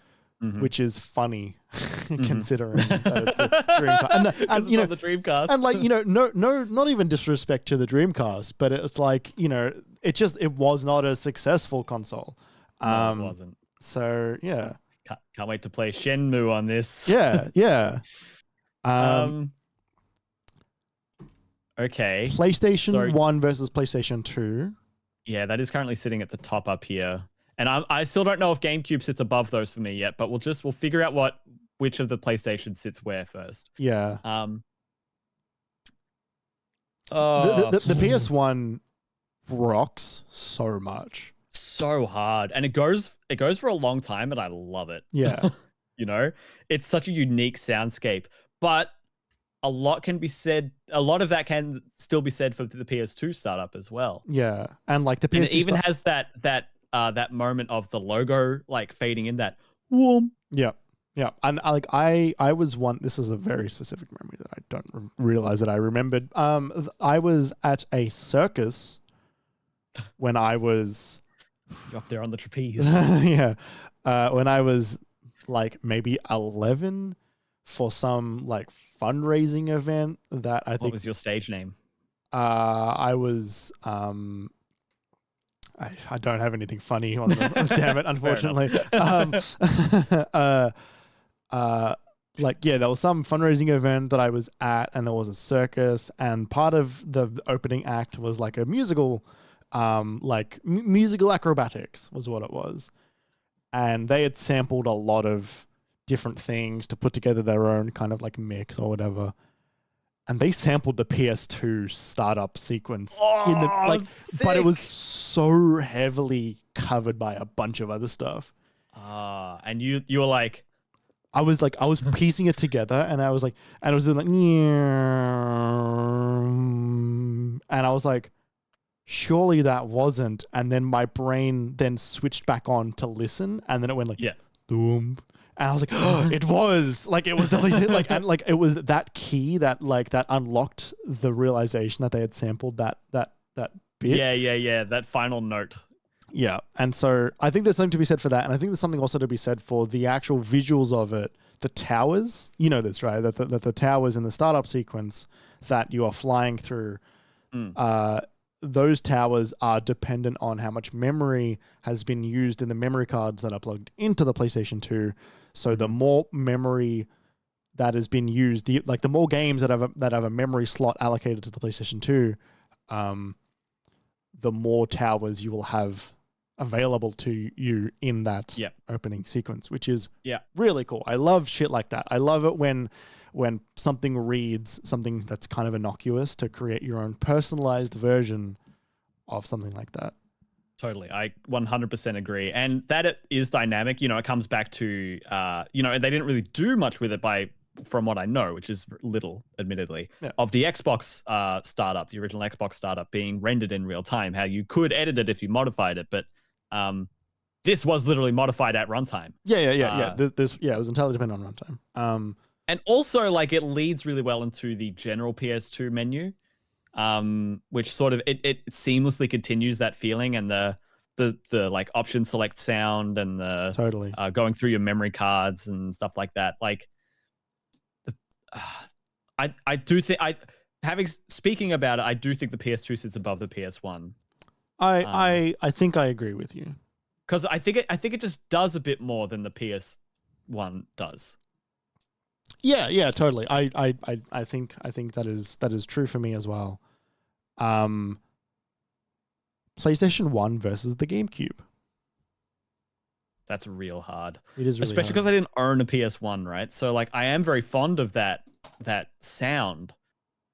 which is funny considering that it's the Dreamcast. And you know, the Dreamcast. And like, you know, no, not even disrespect to the Dreamcast, but it's like, you know, it was not a successful console. No, it wasn't. So yeah. Can't wait to play Shenmue on this. Yeah. Okay. PlayStation 1 versus PlayStation 2. Yeah, that is currently sitting at the top up here. And I still don't know if GameCube sits above those for me yet, but we'll figure out which of the PlayStation sits where first. Yeah. The PS1 rocks so much. So hard. And it goes for a long time, and I love it. Yeah. You know? It's such a unique soundscape. But a lot of that can still be said for the PS2 startup as well. Yeah. And like the PS2 and it even has that moment of the logo like fading in, that whoom. Yeah. And I was one, this is a very specific memory that I don't realize that I remembered. I was at a circus when I was You're up there on the trapeze. Yeah. When I was like maybe 11 for some like fundraising event that I think. What was your stage name? I was I don't have anything funny on them. Damn it, unfortunately. Like, yeah, there was some fundraising event that I was at, and there was a circus, and part of the opening act was like a musical, musical acrobatics was what it was. And they had sampled a lot of different things to put together their own kind of like mix or whatever. And they sampled the PS2 startup sequence but it was so heavily covered by a bunch of other stuff. And you were like, I was piecing it together, and I was like, and it was doing like, and I was like, surely that wasn't. And then my brain then switched back on to listen, and then it went like, boom. And I was like, oh, it was like, it was definitely like, and like, it was that key that unlocked the realization that they had sampled that bit. Yeah. That final note. Yeah. And so I think there's something to be said for that. And I think there's something also to be said for the actual visuals of it. The towers, you know this, right? That the towers in the startup sequence that you are flying through, those towers are dependent on how much memory has been used in the memory cards that are plugged into the PlayStation 2. So the more memory that has been used, the more games that have a memory slot allocated to the PlayStation 2, the more towers you will have available to you in that opening sequence, which is really cool. I love shit like that. I love it when something reads something that's kind of innocuous to create your own personalized version of something like that. Totally. I 100% agree. And that it is dynamic. You know, it comes back to, you know, they didn't really do much with it from what I know, which is little, admittedly, of the Xbox startup, the original Xbox startup being rendered in real time, how you could edit it if you modified it. But this was literally modified at runtime. It was entirely dependent on runtime. And also, like, it leads really well into the general PS2 menu, which sort of it seamlessly continues that feeling, and the like option select sound and the going through your memory cards and stuff like that. Like, I do think speaking about it, I do think the PS2 sits above the PS1. I think I agree with you, because I think it just does a bit more than the PS1 does. Yeah, totally. I think that is true for me as well. PlayStation 1 versus the GameCube. That's real hard. It is really especially because I didn't own a PS1, right? So like I am very fond of that sound,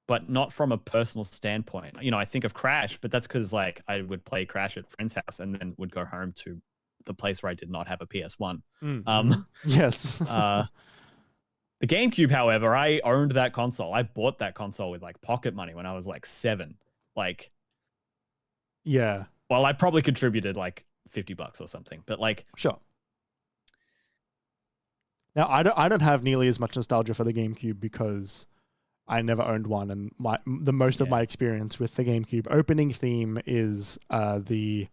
but not from a personal standpoint. You know, I think of Crash, but that's because like I would play Crash at a friend's house and then would go home to the place where I did not have a PS1. Yes. The GameCube, however, I owned that console. I bought that console with like pocket money when I was like 7. Like, yeah. Well, I probably contributed like $50 or something, but like, sure. Now I don't have nearly as much nostalgia for the GameCube because I never owned one, and the most of my experience with the GameCube opening theme is the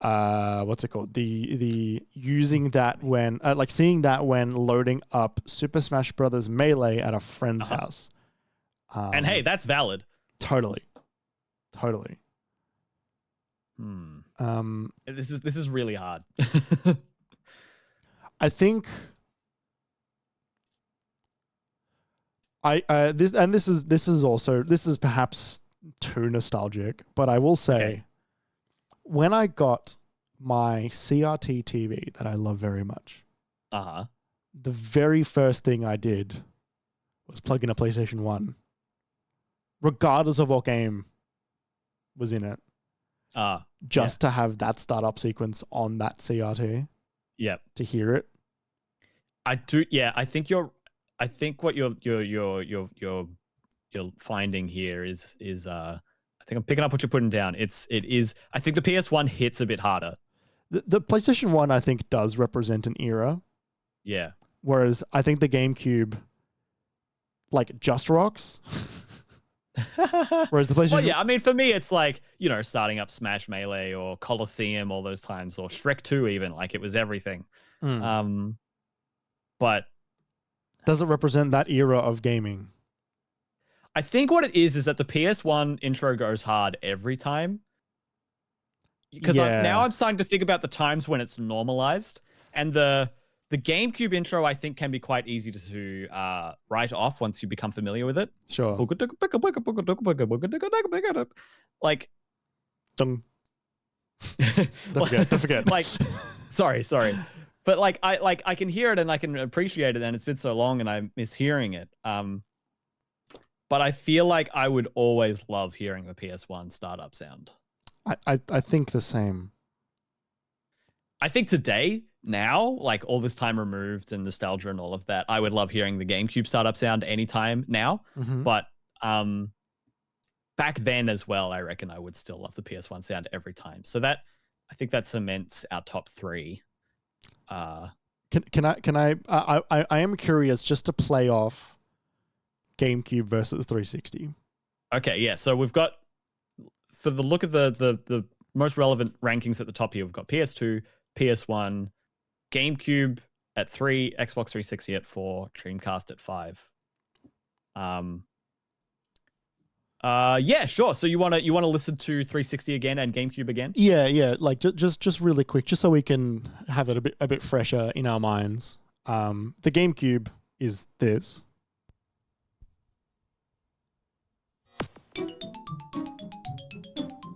what's it called? The using that when like seeing that when loading up Super Smash Brothers Melee at a friend's house. And hey, that's valid. Totally. This is really hard. I think this is perhaps too nostalgic, but I will say when I got my CRT TV that I love very much, the very first thing I did was plug in a PlayStation 1, regardless of what game was in it, just to have that startup sequence on that CRT. Yeah, to hear it. I do. Yeah, I think what you're finding here is I think I'm picking up what you're putting down. It is. I think the PS1 hits a bit harder. The PlayStation 1, I think, does represent an era. Yeah. Whereas I think the GameCube, like, just rocks. Whereas the PlayStation... Well, yeah, I mean, for me, it's like, you know, starting up Smash Melee or Colosseum all those times, or Shrek 2 even, like, it was everything. But... does it represent that era of gaming? I think what it is that the PS1 intro goes hard every time. Because now I'm starting to think about the times when it's normalized. And the GameCube intro, I think, can be quite easy to write off once you become familiar with it. Sure. Like... Don't forget. Like, sorry. But like I can hear it and I can appreciate it, and it's been so long and I miss hearing it. But I feel like I would always love hearing the PS1 startup sound. I think the same. I think today, now, like all this time removed and nostalgia and all of that, I would love hearing the GameCube startup sound anytime now. But back then as well, I reckon I would still love the PS1 sound every time. So I think that cements our top 3. I am curious just to play off GameCube versus 360. Okay, yeah. So we've got, for the look of the most relevant rankings at the top here. We've got PS2, PS1, GameCube at 3, Xbox 360 at 4, Dreamcast at 5. Yeah, sure. So you wanna listen to 360 again and GameCube again? Yeah. Like just really quick, just so we can have it a bit fresher in our minds. The GameCube is this.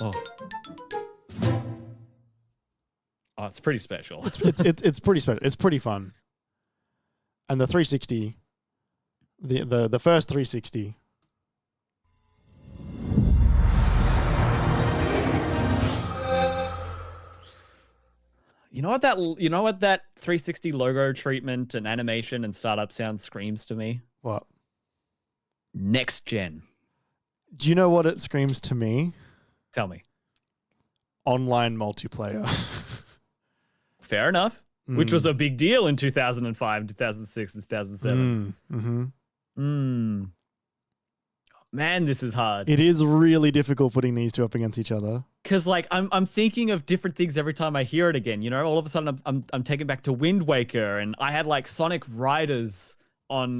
Oh, it's pretty special. It's pretty special. It's pretty fun. And the 360, the first 360. You know what that 360 logo treatment and animation and startup sound screams to me? What? Next gen. Do you know what it screams to me? Tell me. Online multiplayer. Fair enough. Which was a big deal in 2005, 2006, and 2007. Man, this is hard. It is really difficult putting these two up against each other. Because like I'm thinking of different things every time I hear it again. You know, all of a sudden I'm taken back to Wind Waker, and I had like Sonic Riders on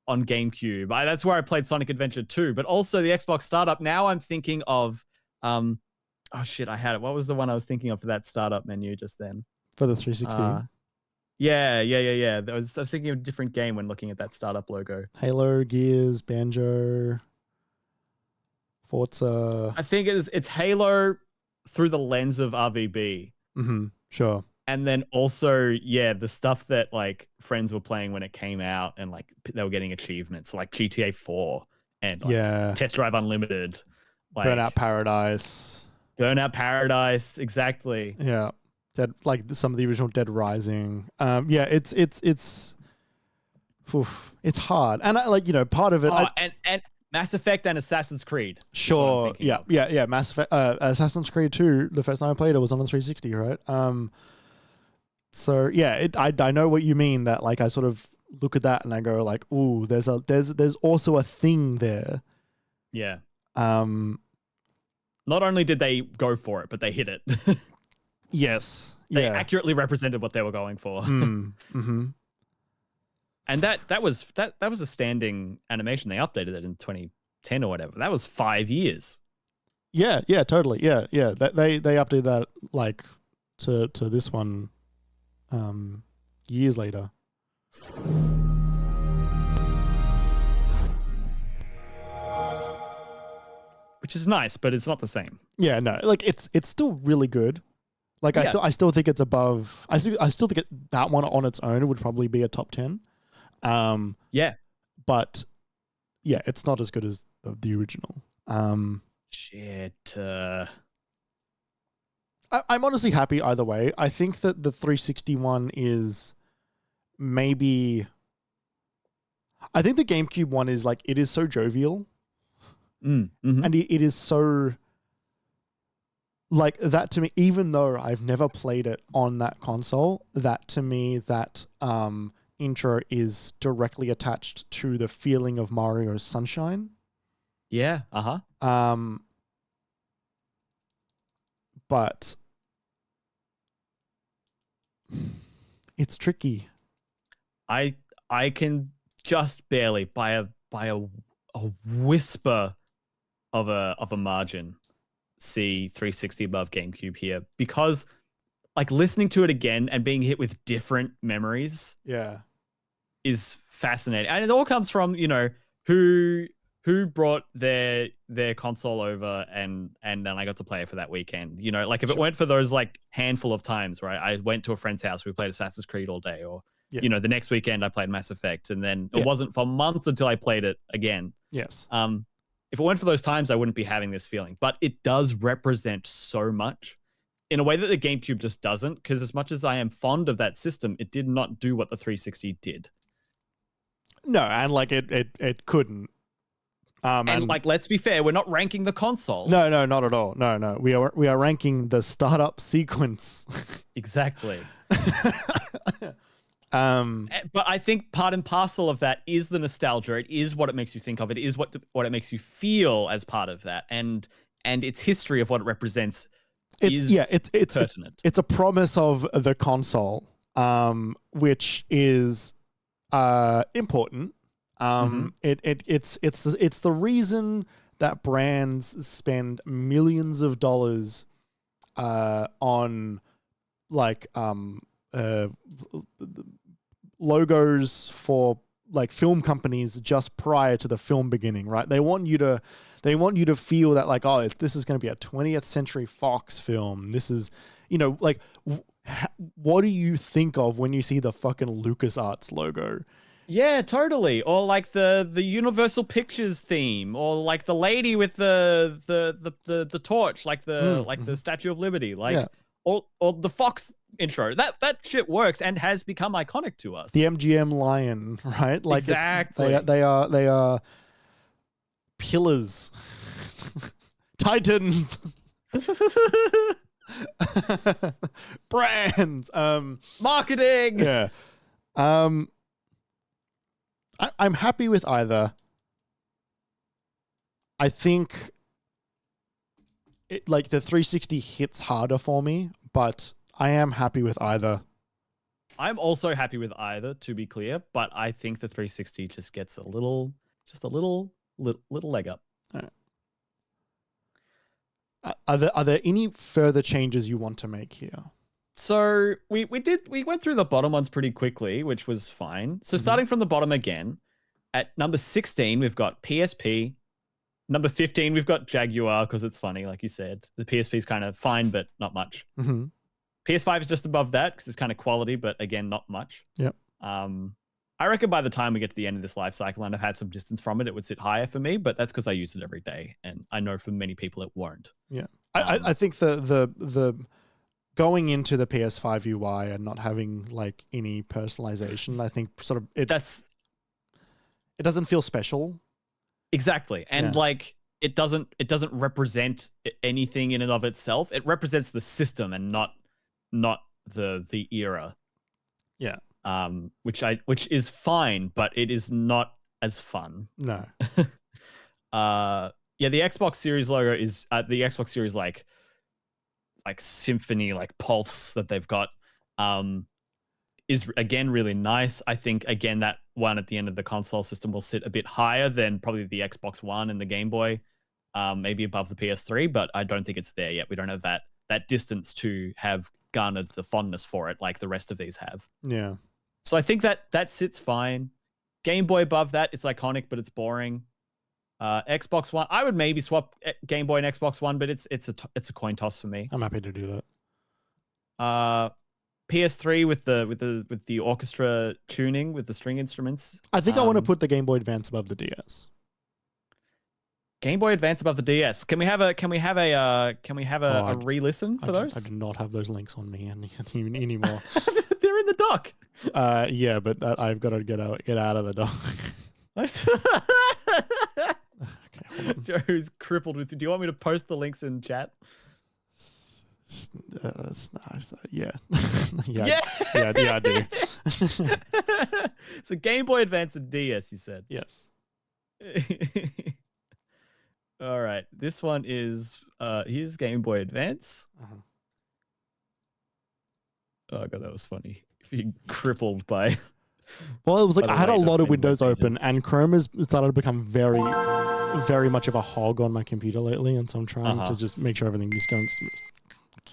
GameCube. That's where I played Sonic Adventure 2. But also the Xbox startup. Now I'm thinking of oh shit, I had it. What was the one I was thinking of for that startup menu just then? For the 360. Yeah. I was thinking of a different game when looking at that startup logo. Halo, Gears, Banjo, Forza. I think it's Halo through the lens of RVB. Sure. And then also, yeah, the stuff that like friends were playing when it came out, and like they were getting achievements like GTA 4 and like, Test Drive Unlimited, like Burnout Paradise, exactly. Yeah. Dead, like some of the original Dead Rising. It's hard. And part of it. And Mass Effect and Assassin's Creed. Sure. Yeah. Mass Effect, Assassin's Creed 2, the first time I played it was on the 360, right? So yeah, I know what you mean, that like I sort of look at that and I go like, ooh, there's also a thing there. Yeah. Not only did they go for it, but they hit it. Yes. They accurately represented what they were going for. And that was a standing animation. They updated it in 2010 or whatever. That was 5 years. Yeah, totally. Yeah. They updated that like to this one years later. Which is nice, but it's not the same. Yeah, no. Like it's still really good. Like I still think it's above. I still think that one on its own would probably be a top 10. Yeah, but yeah, it's not as good as the original. Shit. I'm honestly happy either way. I think that the 360 one is maybe. I think the GameCube one is like, it is so jovial, and it is so. Like that to me, even though I've never played it on that console, that to me, that intro is directly attached to the feeling of Mario's Sunshine. Yeah. But it's tricky. I can just barely by a whisper of a margin see 360 above GameCube here, because like listening to it again and being hit with different memories is fascinating. And it all comes from, who brought their console over and then I got to play it for that weekend. Like if it weren't for those like handful of times, right? I went to a friend's house, we played Assassin's Creed all day, or the next weekend I played Mass Effect, and then it wasn't for months until I played it again. Yes. If it weren't for those times, I wouldn't be having this feeling. But it does represent so much in a way that the GameCube just doesn't, because as much as I am fond of that system, it did not do what the 360 did. No, and like it couldn't. And like, let's be fair, we're not ranking the consoles. No, not at all. No. We are ranking the startup sequence. Exactly. But I think part and parcel of that is the nostalgia. It is what it makes you think of. It is what it makes you feel as part of that, and its history of what it represents is pertinent. It's a promise of the console, which is important. It's the reason that brands spend millions of dollars on like logos for like film companies just prior to the film beginning, right? They want you to feel that like, oh, this is going to be a 20th Century Fox film. This is, like, what do you think of when you see the fucking LucasArts logo? Yeah, totally. Or like the Universal Pictures theme, or like the lady with the torch, like the Statue of Liberty, like or the Fox intro. That shit works and has become iconic to us. The MGM lion, right? Like exactly. They are pillars, titans, brands, marketing. Yeah. I'm happy with either. I think like the 360 hits harder for me, but I am happy with either. I'm also happy with either, to be clear, but I think the 360 just gets a little leg up. All right. Are there any further changes you want to make here? So we went through the bottom ones pretty quickly, which was fine. So starting from the bottom again, at number 16 we've got PSP. Number 15 we've got Jaguar, because it's funny, like you said. The PSP is kind of fine, but not much. PS5 is just above that because it's kind of quality, but again, not much. Yep. I reckon by the time we get to the end of this life cycle and I've had some distance from it, it would sit higher for me, but that's because I use it every day, and I know for many people it won't. Yeah. I think the going into the PS5 UI and not having like any personalization, I think sort of it doesn't feel special. Exactly. And like it doesn't represent anything in and of itself. It represents the system and not the era. Yeah. Which is fine, but it is not as fun. No. The Xbox Series logo is the Xbox Series like symphony, like pulse that they've got is again really nice. I think again that one at the end of the console system will sit a bit higher than probably the Xbox One and the Game Boy, maybe above the PS3, but I don't think it's there yet. We don't have that distance to have garnered the fondness for it like the rest of these have. Yeah. So I think that sits fine. Game Boy above that, it's iconic, but it's boring. Xbox One, I would maybe swap Game Boy and Xbox One, but it's a coin toss for me. I'm happy to do that. PS3 with the orchestra tuning with the string instruments. I think I want to put the Game Boy Advance above the DS. Game Boy Advance above the DS. Can we have a re-listen for those? I do not have those links on me anymore. They're in the dock. Yeah, but I've got to get out of the dock. Okay, hold on. Joe's crippled with. Do you want me to post the links in chat? Yeah. Yeah, I do. So Game Boy Advance and DS, you said? Yes. All right. This one is here's Game Boy Advance. Oh god, that was funny. Being crippled by. Well, it was like I had a lot of windows open, and Chrome has started to become very, very much of a hog on my computer lately, and so I'm trying to just make sure everything's going.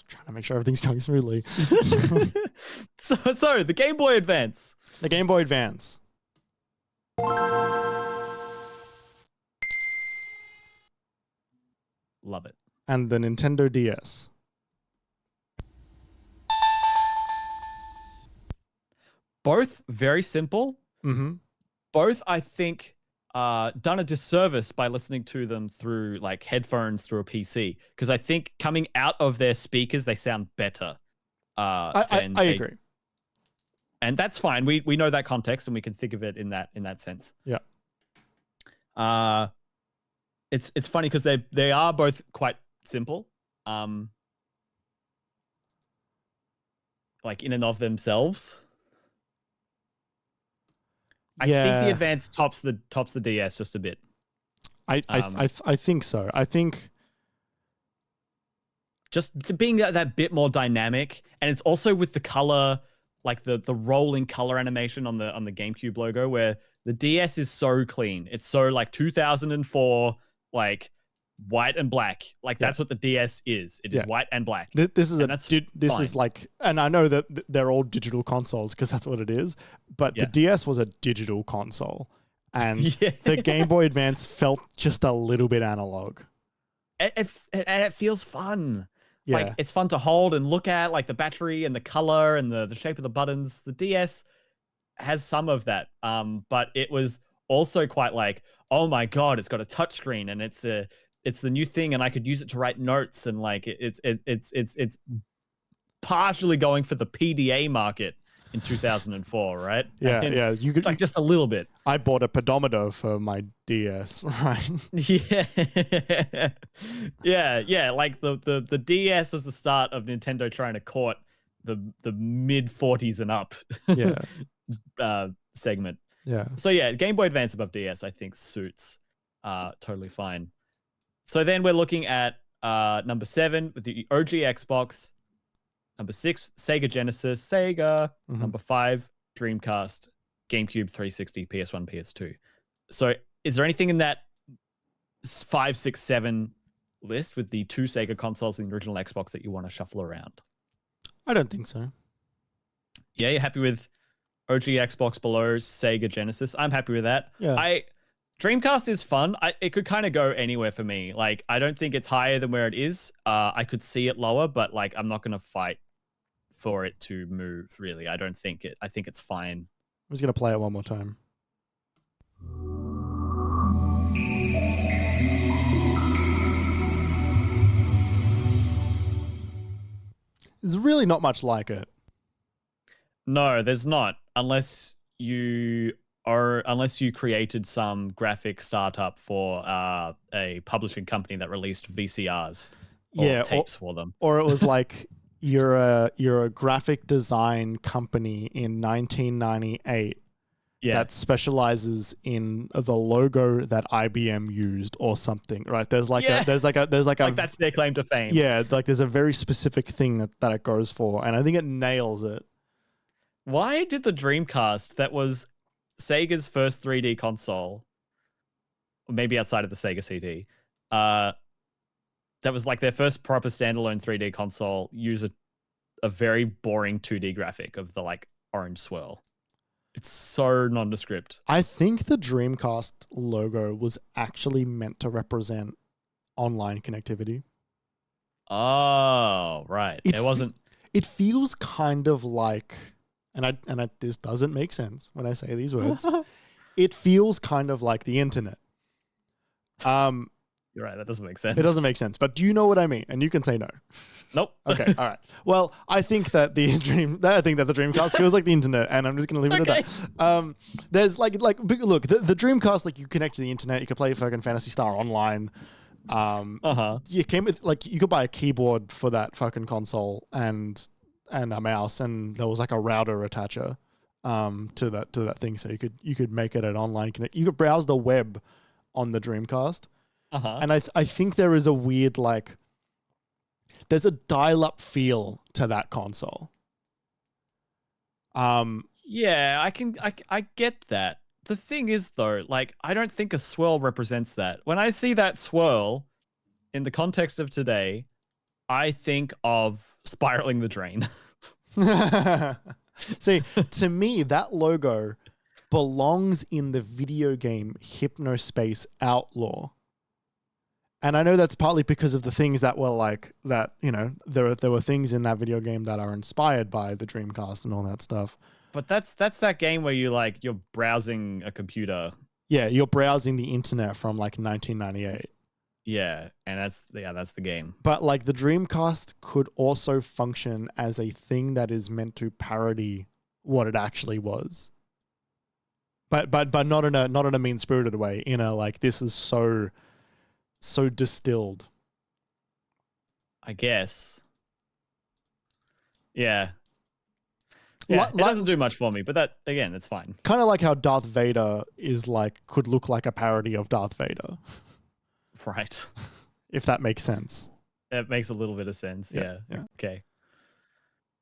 Trying to make sure everything's going smoothly. So the Game Boy Advance. The Game Boy Advance. Love it. And the Nintendo DS. Both very simple. Both, I think, done a disservice by listening to them through like headphones through a PC, because I think coming out of their speakers they sound better. I agree, and that's fine. We know that context and we can think of it in that sense. Yeah. It's funny because they are both quite simple, like in and of themselves. I think the Advance tops the DS just a bit. I think so. I think just being that bit more dynamic, and it's also with the color, like the rolling color animation on the GameCube logo, where the DS is so clean. It's so like 2004, like white and black. Like that's what the DS is. It is white and black. This is like, and I know that they're all digital consoles because that's what it is. But the DS was a digital console, and the Game Boy Advance felt just a little bit analog. And it feels fun. Yeah. Like it's fun to hold and look at, like the battery and the color and the shape of the buttons. The DS has some of that, but it was also quite like, oh my god, it's got a touchscreen and it's the new thing, and I could use it to write notes, and like it's partially going for the PDA market in 2004, right? Yeah. You could like just a little bit. I bought a pedometer for my DS, right? Yeah. Like the DS was the start of Nintendo trying to court the mid 40s and up segment. Yeah. So yeah, Game Boy Advance above DS, I think suits totally fine. So then we're looking at number 7 with the OG Xbox. Number 6, Sega Genesis, Sega. Number 5, Dreamcast, GameCube, 360, PS1, PS2. So is there anything in that 5, 6, 7 list with the 2 Sega consoles and the original Xbox that you want to shuffle around? I don't think so. Yeah, you're happy with OG Xbox below Sega Genesis? I'm happy with that. Yeah. Dreamcast is fun. It could kind of go anywhere for me. Like, I don't think it's higher than where it is. I could see it lower, but like, I'm not going to fight for it to move, really. I think it's fine. I'm just going to play it one more time. There's really not much like it. No, there's not. Unless you created some graphic startup for a publishing company that released VCRs or tapes for them. Or it was like you're a graphic design company in 1998 that specializes in the logo that IBM used or something, right? There's like that's their claim to fame. Yeah, like there's a very specific thing that it goes for, and I think it nails it. Why did the Dreamcast, that was Sega's first 3D console, or maybe outside of the Sega CD, that was like their first proper standalone 3D console, use a very boring 2D graphic of the like orange swirl? It's so nondescript. I think the Dreamcast logo was actually meant to represent online connectivity. Oh, right. It wasn't. It feels kind of like, and this doesn't make sense when I say these words. It feels kind of like the internet. You're right. That doesn't make sense. It doesn't make sense. But do you know what I mean? And you can say no. Nope. Okay. All right. Well, I think that the Dreamcast feels like the internet, and I'm just going to leave it at that. There's like look, the Dreamcast, like you connect to the internet, you could play fucking Phantasy Star online. You came with like you could buy a keyboard for that fucking console and a mouse, and there was like a router attacher to that thing, so you could make it an online connect. You could browse the web on the Dreamcast. And I think there is a weird, like, there's a dial-up feel to that console. Yeah, I get that. The thing is, though, like, I don't think a swirl represents that. When I see that swirl in the context of today, I think of spiraling the drain. See, to me, that logo belongs in the video game Hypnospace Outlaw. And I know that's partly because of the things that were like that, you know, there were things in that video game that are inspired by the Dreamcast and all that stuff. But that's that game where you're browsing a computer. Yeah, you're browsing the internet from like 1998. Yeah, and that's the game. But like the Dreamcast could also function as a thing that is meant to parody what it actually was. But not in a mean-spirited way, in a like this is so distilled, I guess. Yeah. It doesn't do much for me, but that, again, it's fine. Kind of like how Darth Vader is like, could look like a parody of Darth Vader. Right. If that makes sense. It makes a little bit of sense. Yeah. Yeah. Okay.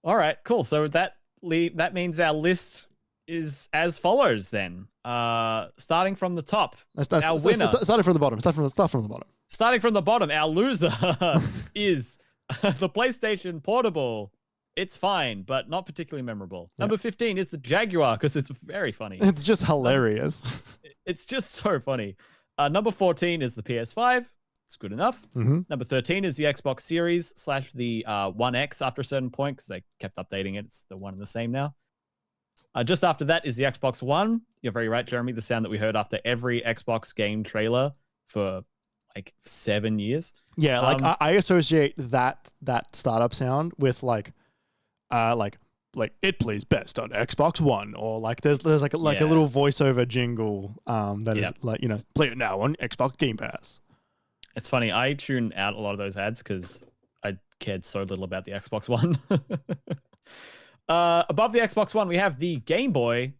All right. Cool. So that means our list is as follows then. Starting from the top, our winner. Starting from the bottom. Start from the bottom. Starting from the bottom, our loser is the PlayStation Portable. It's fine, but not particularly memorable. Yeah. Number 15 is the Jaguar because it's very funny. It's just hilarious. It's just so funny. Number 14 is the PS5. It's good enough. Mm-hmm. Number 13 is the Xbox Series / the One X after a certain point because they kept updating it. It's the one and the same now. Just after that is the Xbox One. You're very right, Jeremy. The sound that we heard after every Xbox game trailer for like 7 years. Yeah, like I associate that startup sound with like it plays best on Xbox One, or like there's like a little voiceover jingle that is like, you know, play it now on Xbox Game Pass. It's funny. I tune out a lot of those ads because I cared so little about the Xbox One. Above the Xbox One, we have the Game Boy.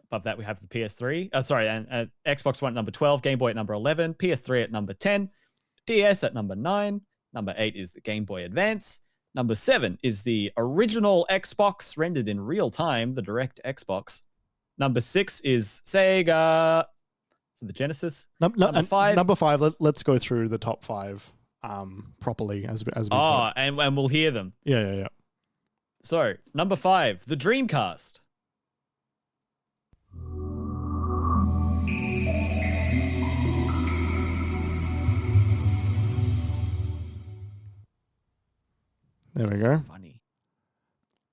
Above that, we have the PS3. And Xbox One at number 12, Game Boy at number 11, PS3 at number 10, DS at number 9. Number 8 is the Game Boy Advance. Number 7 is the original Xbox rendered in real time, the Direct Xbox. Number 6 is Sega for the Genesis. Number 5. Number 5. Let's go through the top 5 properly as we. Oh, and we'll hear them. Yeah. So number 5, the Dreamcast. There we go. So funny.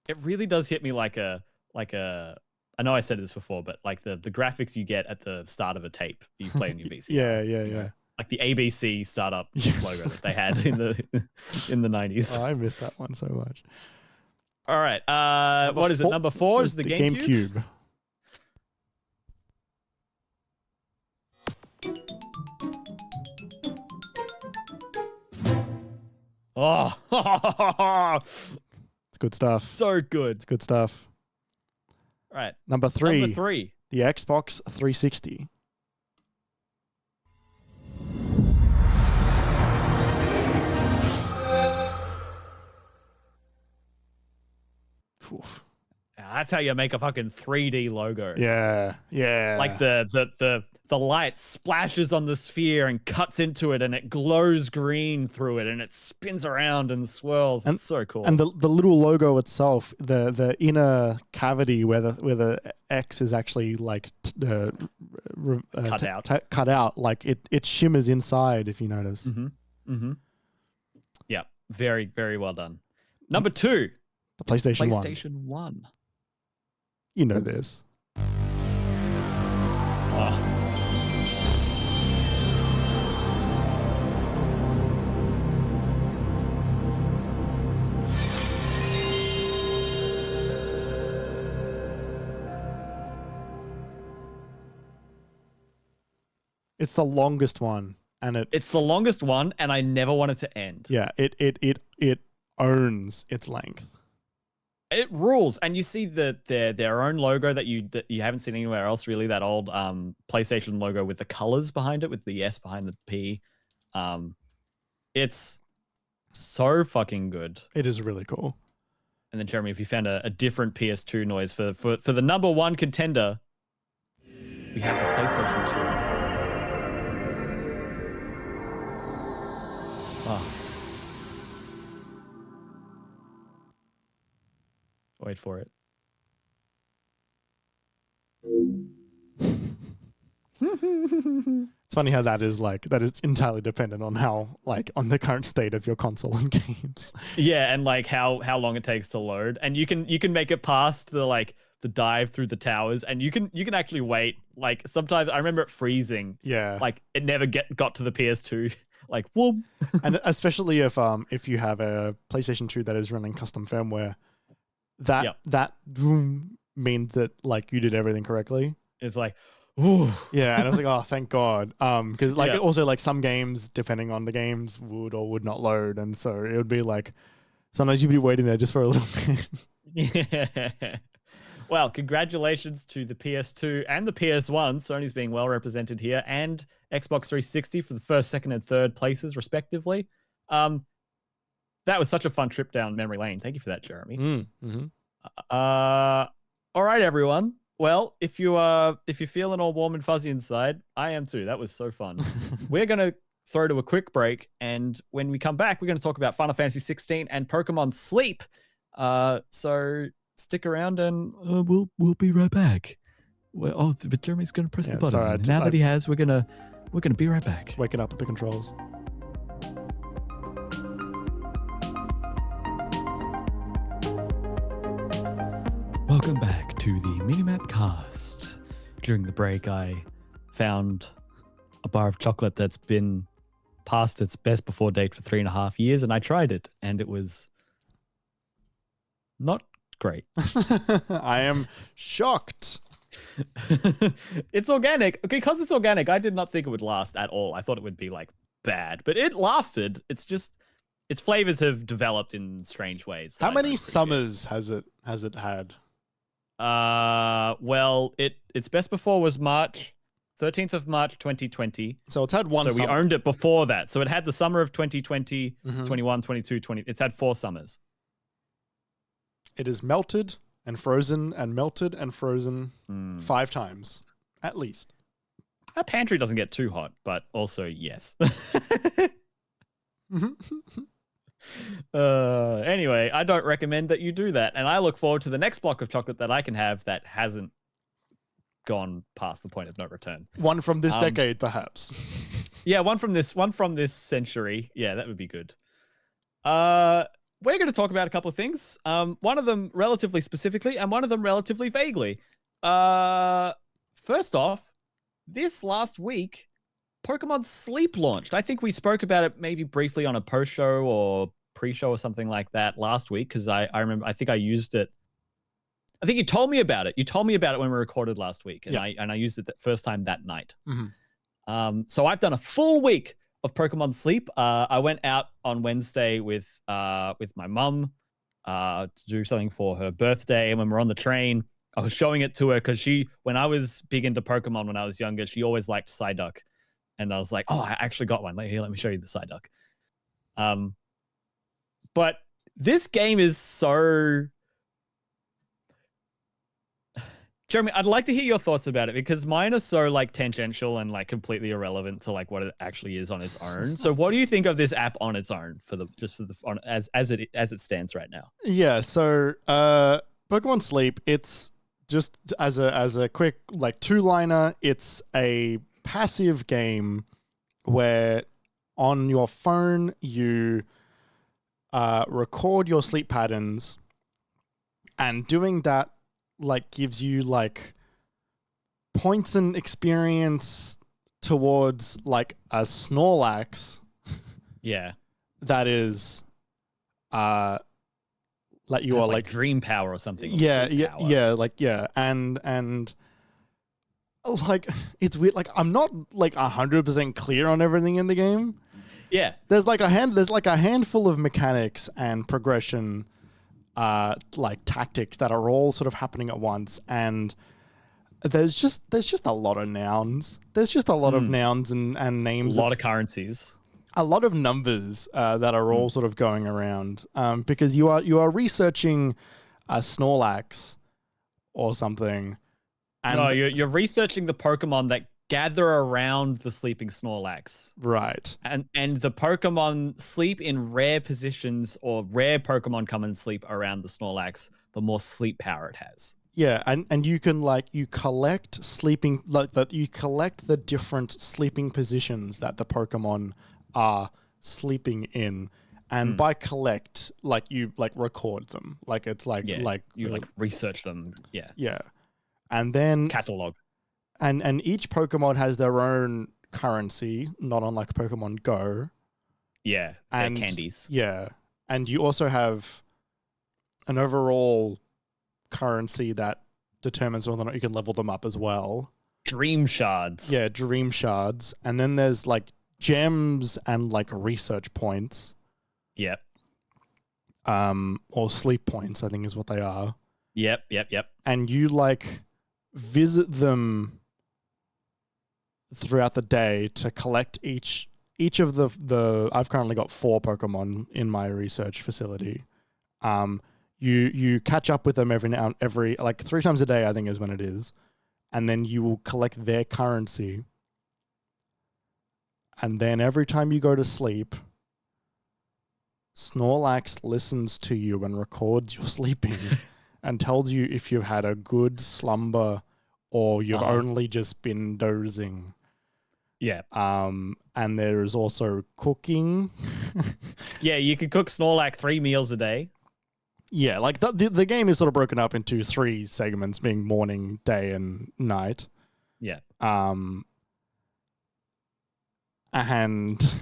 It really does hit me like a. I know I said this before, but like the graphics you get at the start of a tape that you play on your VCR. Yeah. Like the ABC startup logo that they had in the 90s. Oh, I missed that one so much. All right. What is it? Number 4 is the GameCube. Oh, it's good stuff. So good. It's good stuff. All right. Number 3. Number 3. The Xbox 360. Oof. That's how you make a fucking 3D logo. Yeah. Like the light splashes on the sphere and cuts into it, and it glows green through it, and it spins around and swirls. It's so cool. And the little logo itself, the inner cavity where the X is actually like cut out, like it shimmers inside. If you notice. Mm-hmm. Yeah. Very, very well done. Number 2. The PlayStation 1. PlayStation 1. You know this. Oh. It's the longest one, and it's the longest one, and I never want it to end. Yeah, it owns its length. It rules, and you see their own logo that you haven't seen anywhere else, really. That old PlayStation logo with the colors behind it, with the S behind the P. It's so fucking good. It is really cool. And then, Jeremy, if you found a different PS2 noise for the number 1 contender, we have the PlayStation 2. Oh. Wait for it. It's funny how that is entirely dependent on on the current state of your console and games. Yeah, and like how long it takes to load, and you can make it past the dive through the towers, and you can actually wait. Like sometimes I remember it freezing. Yeah, like it never got to the PS2. Like whoop. And especially if you have a PlayStation 2 that is running custom firmware. That means that like you did everything correctly. It's like, ooh. Yeah, and I was like, oh, thank God. Because also like some games, depending on the games, would or would not load, and so it would be like sometimes you'd be waiting there just for a little bit. Yeah. Well, congratulations to the PS2 and the PS1. Sony's being well represented here, and Xbox 360 for the first, second, and third places, respectively. That was such a fun trip down memory lane. Thank you for that, Jeremy. Mm-hmm. All right, everyone. Well, if you're feeling all warm and fuzzy inside, I am too. That was so fun. We're gonna throw to a quick break, and when we come back, we're gonna talk about Final Fantasy 16 and Pokemon Sleep. So stick around, and we'll be right back. Well, but Jeremy's gonna press the button. Sorry, and now that he has, we're gonna be right back. Waking up at the controls. Welcome back to the MiniMapCast. During the break, I found a bar of chocolate that's been past its best before date for 3.5 years, and I tried it, and it was not great. I am shocked. It's organic. Because it's organic, I did not think it would last at all. I thought it would be like bad, but it lasted. It's just its flavors have developed in strange ways. How many summers has it had? Well, its best before was March 13th of March 2020. So it's had one So summer. we owned it before that. So it had the summer of 2020, 21, 22, 20. It's had 4 summers. It is melted and frozen and melted and frozen 5 times, at least. Our pantry doesn't get too hot, but also yes. Anyway, I don't recommend that you do that. And I look forward to the next block of chocolate that I can have that hasn't gone past the point of no return. One from this decade, perhaps. Yeah, one from this century. Yeah, that would be good. We're going to talk about a couple of things. One of them relatively specifically, and one of them relatively vaguely. First off, this last week, Pokemon Sleep launched. I think we spoke about it maybe briefly on a post-show or pre-show or something like that last week, because I remember, I think I used it. I think you told me about it. You told me about it when we recorded last week, and I used it the first time that night. So I've done a full week of Pokemon Sleep. I went out on Wednesday with my mum to do something for her birthday, and when we're on the train, I was showing it to her because when I was big into Pokemon when I was younger, she always liked Psyduck. And I was like, oh, I actually got one. Here, let me show you the Psyduck. But this game is so... Jeremy, I'd like to hear your thoughts about it, because mine are so like tangential and like completely irrelevant to like what it actually is on its own. So what do you think of this app on its own as it stands right now? Yeah, so Pokemon Sleep, it's just as a quick like 2-liner, it's a passive game where on your phone you record your sleep patterns, and doing that like gives you like points and experience towards like a Snorlax. Yeah. That is like you are like dream power or something. Yeah, and like it's weird. Like I'm not like 100% clear on everything in the game. Yeah, there's like a handful of mechanics and progression, like tactics that are all sort of happening at once, and there's just a lot of nouns. There's just a lot of nouns and names. A lot of currencies. A lot of numbers that are all sort of going around, because you are researching a Snorlax or something. And no, you're researching the Pokemon that gather around the sleeping Snorlax. Right. And the Pokemon sleep in rare positions, or rare Pokemon come and sleep around the Snorlax, the more sleep power it has. Yeah, and you can you collect sleeping, like that you collect the different sleeping positions that the Pokemon are sleeping in, and by collect, like you like record them. Like it's like you like research them. Yeah. Yeah. And then catalog. And each Pokemon has their own currency, not unlike Pokemon Go. Yeah, and candies. Yeah. And you also have an overall currency that determines whether or not you can level them up as well. Dream shards. Yeah, dream shards. And then there's like gems and like research points. Yep. Or sleep points, I think is what they are. Yep. And you like visit them throughout the day to collect each each of the I've currently got 4 Pokemon in my research facility. You catch up with them every like 3 times a day, I think is when it is, and then you will collect their currency. And then every time you go to sleep, Snorlax listens to you and records your sleeping and tells you if you've had a good slumber or you've only just been dozing. Yeah. And there is also cooking. Yeah, you could cook Snorlax 3 meals a day. Yeah, like the game is sort of broken up into 3 segments, being morning, day, and night. Yeah. And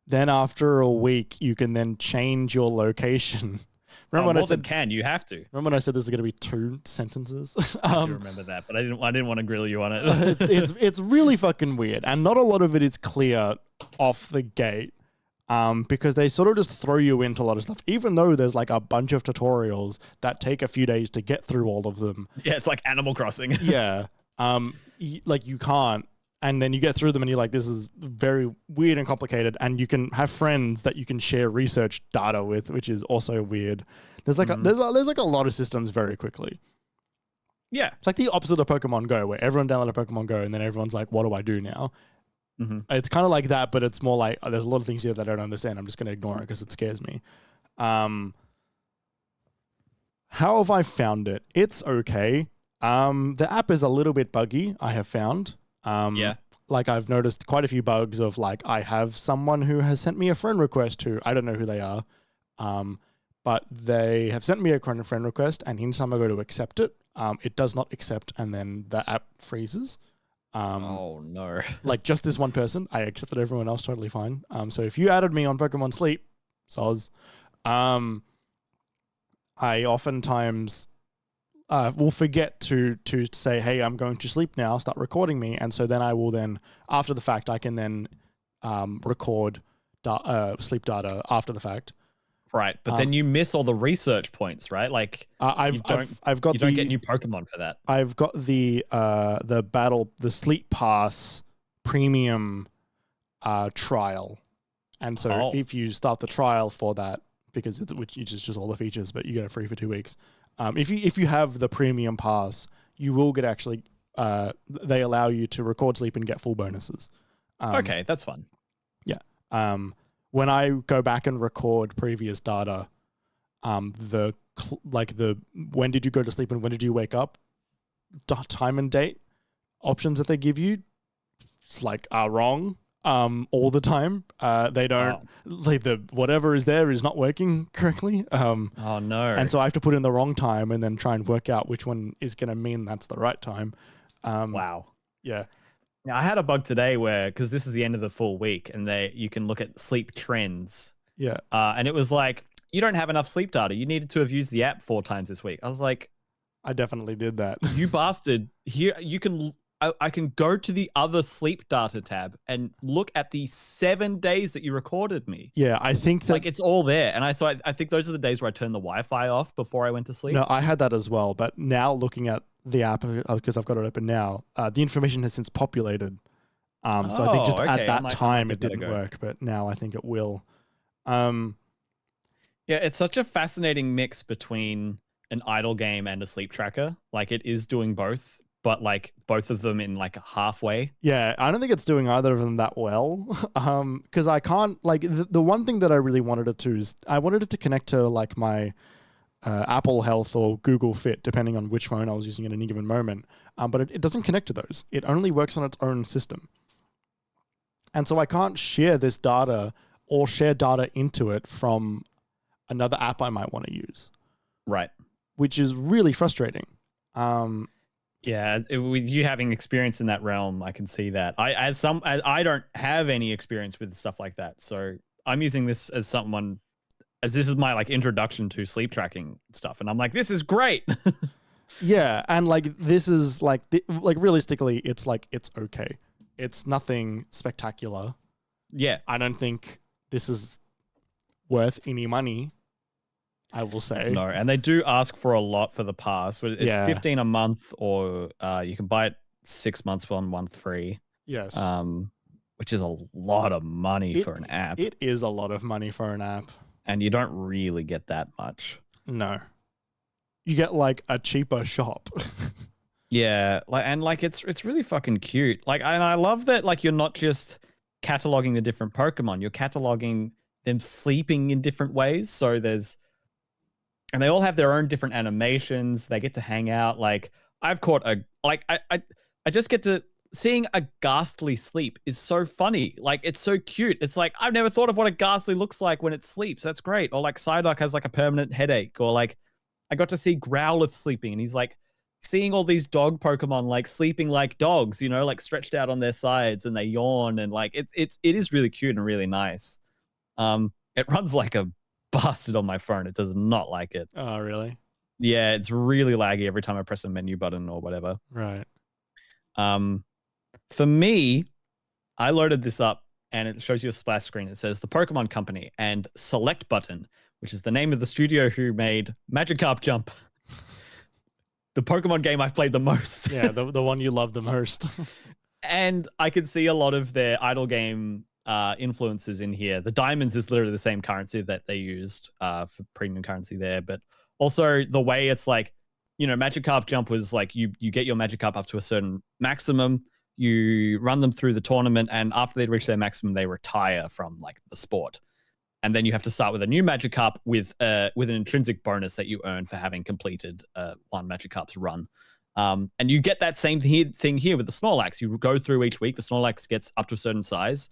then after a week, you can then change your location. Remember when I said you have to. Remember when I said this is going to be 2 sentences? I do remember that, but I didn't want to grill you on it. it's really fucking weird, and not a lot of it is clear off the gate. Because they sort of just throw you into a lot of stuff, even though there's like a bunch of tutorials that take a few days to get through all of them. Yeah, it's like Animal Crossing. Yeah. Like you can't. And then you get through them and you're like, this is very weird and complicated. And you can have friends that you can share research data with, which is also weird. There's like there's like a lot of systems very quickly. Yeah. It's like the opposite of Pokemon Go, where everyone downloaded Pokemon Go and then everyone's like, what do I do now? Mm-hmm. It's kind of like that, but it's more like, there's a lot of things here that I don't understand. I'm just going to ignore it because it scares me. How have I found it? It's okay. The app is a little bit buggy, I have found. Yeah. Like I've noticed quite a few bugs of like, I have someone who has sent me a friend request who I don't know who they are. But they have sent me a friend request, and anytime I go to accept it, it does not accept, and then the app freezes. Oh no. Like just this one person, I accepted everyone else totally fine. So if you added me on Pokemon Sleep, soz, I oftentimes will forget to say, hey, I'm going to sleep now, start recording me. And so then I will then, after the fact, I can then record sleep data after the fact. Right, but then you miss all the research points, right? Like I've got you don't get new Pokemon for that. I've got the Sleep Pass premium trial, and so if you start the trial for that, because which is just all the features, but you get it free for 2 weeks. If you have the premium pass, you will get actually they allow you to record sleep and get full bonuses. Okay, that's fun. Yeah. When I go back and record previous data, the when did you go to sleep and when did you wake up, time and date options that they give you, it's like are wrong all the time. They don't like whatever is there is not working correctly. Oh no! And so I have to put in the wrong time and then try and work out which one is going to mean that's the right time. Wow. Yeah. Now, I had a bug today where, because this is the end of the full week, and you can look at sleep trends. Yeah. And it was like, you don't have enough sleep data. You needed to have used the app 4 times this week. I was like, I definitely did that. You bastard. Here, you can. I can go to the other sleep data tab and look at the 7 days that you recorded me. Yeah, I think that like it's all there. And I think those are the days where I turned the Wi-Fi off before I went to sleep. No, I had that as well. But now looking at the app, because I've got it open now, the information has since populated. So I think just at that time it didn't work, but now I think it will. Yeah, it's such a fascinating mix between an idle game and a sleep tracker. Like it is doing both, but like both of them in like halfway. Yeah, I don't think it's doing either of them that well. Because I can't like the one thing that I really wanted it to is I wanted it to connect to like my Apple Health or Google Fit, depending on which phone I was using at any given moment. But it doesn't connect to those. It only works on its own system. And so I can't share this data or share data into it from another app I might want to use. Right. Which is really frustrating. Yeah, with you having experience in that realm, I can see that. I don't have any experience with stuff like that. So I'm using this as this is my like introduction to sleep tracking stuff. And I'm like, this is great. Yeah. And like, this is like realistically, it's like, it's okay. It's nothing spectacular. Yeah. I don't think this is worth any money, I will say. No, and they do ask for a lot for the pass. It's 15 a month, or you can buy it 6 months for 1 month free. Yes. which is a lot of money for an app. It is a lot of money for an app. And you don't really get that much. No. You get like a cheaper shop. Yeah, like it's really fucking cute. Like, and I love that like you're not just cataloging the different Pokemon, you're cataloging them sleeping in different ways. So and they all have their own different animations. They get to hang out. Like I've caught I just get to seeing a ghastly sleep is so funny. Like it's so cute. It's like I've never thought of what a ghastly looks like when it sleeps. That's great. Or like Psyduck has like a permanent headache. Or like I got to see Growlithe sleeping, and he's like seeing all these dog Pokemon like sleeping like dogs, you know, like stretched out on their sides and they yawn, and like it is really cute and really nice. It runs like a bastard on my phone. It does not like it. Oh, really? Yeah, it's really laggy every time I press a menu button or whatever. Right. For me, I loaded this up and it shows you a splash screen. It says the Pokemon Company and Select Button, which is the name of the studio who made Magikarp Jump. The Pokemon game I've played the most. Yeah, the one you love the most. And I could see a lot of their idle game influences in here. The diamonds is literally the same currency that they used for premium currency there. But also the way it's like, you know, Magikarp Jump was like you get your Magikarp up to a certain maximum, you run them through the tournament, and after they reach their maximum, they retire from like the sport. And then you have to start with a new Magikarp with an intrinsic bonus that you earn for having completed one Magikarp's run. And you get that same thing here with the Snorlax. You go through each week, the Snorlax gets up to a certain size,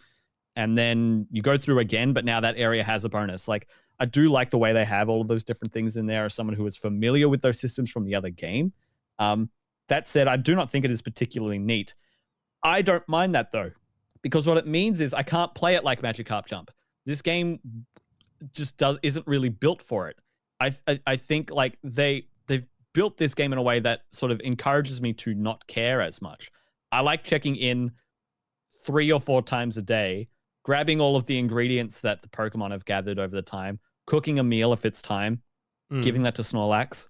and then you go through again, but now that area has a bonus. Like, I do like the way they have all of those different things in there as someone who is familiar with those systems from the other game. That said, I do not think it is particularly neat. I don't mind that, though, because what it means is I can't play it like Magikarp Jump. This game just isn't really built for it. I think like they've built this game in a way that sort of encourages me to not care as much. I like checking in 3 or 4 times a day, grabbing all of the ingredients that the Pokemon have gathered over the time, cooking a meal if it's time, giving that to Snorlax,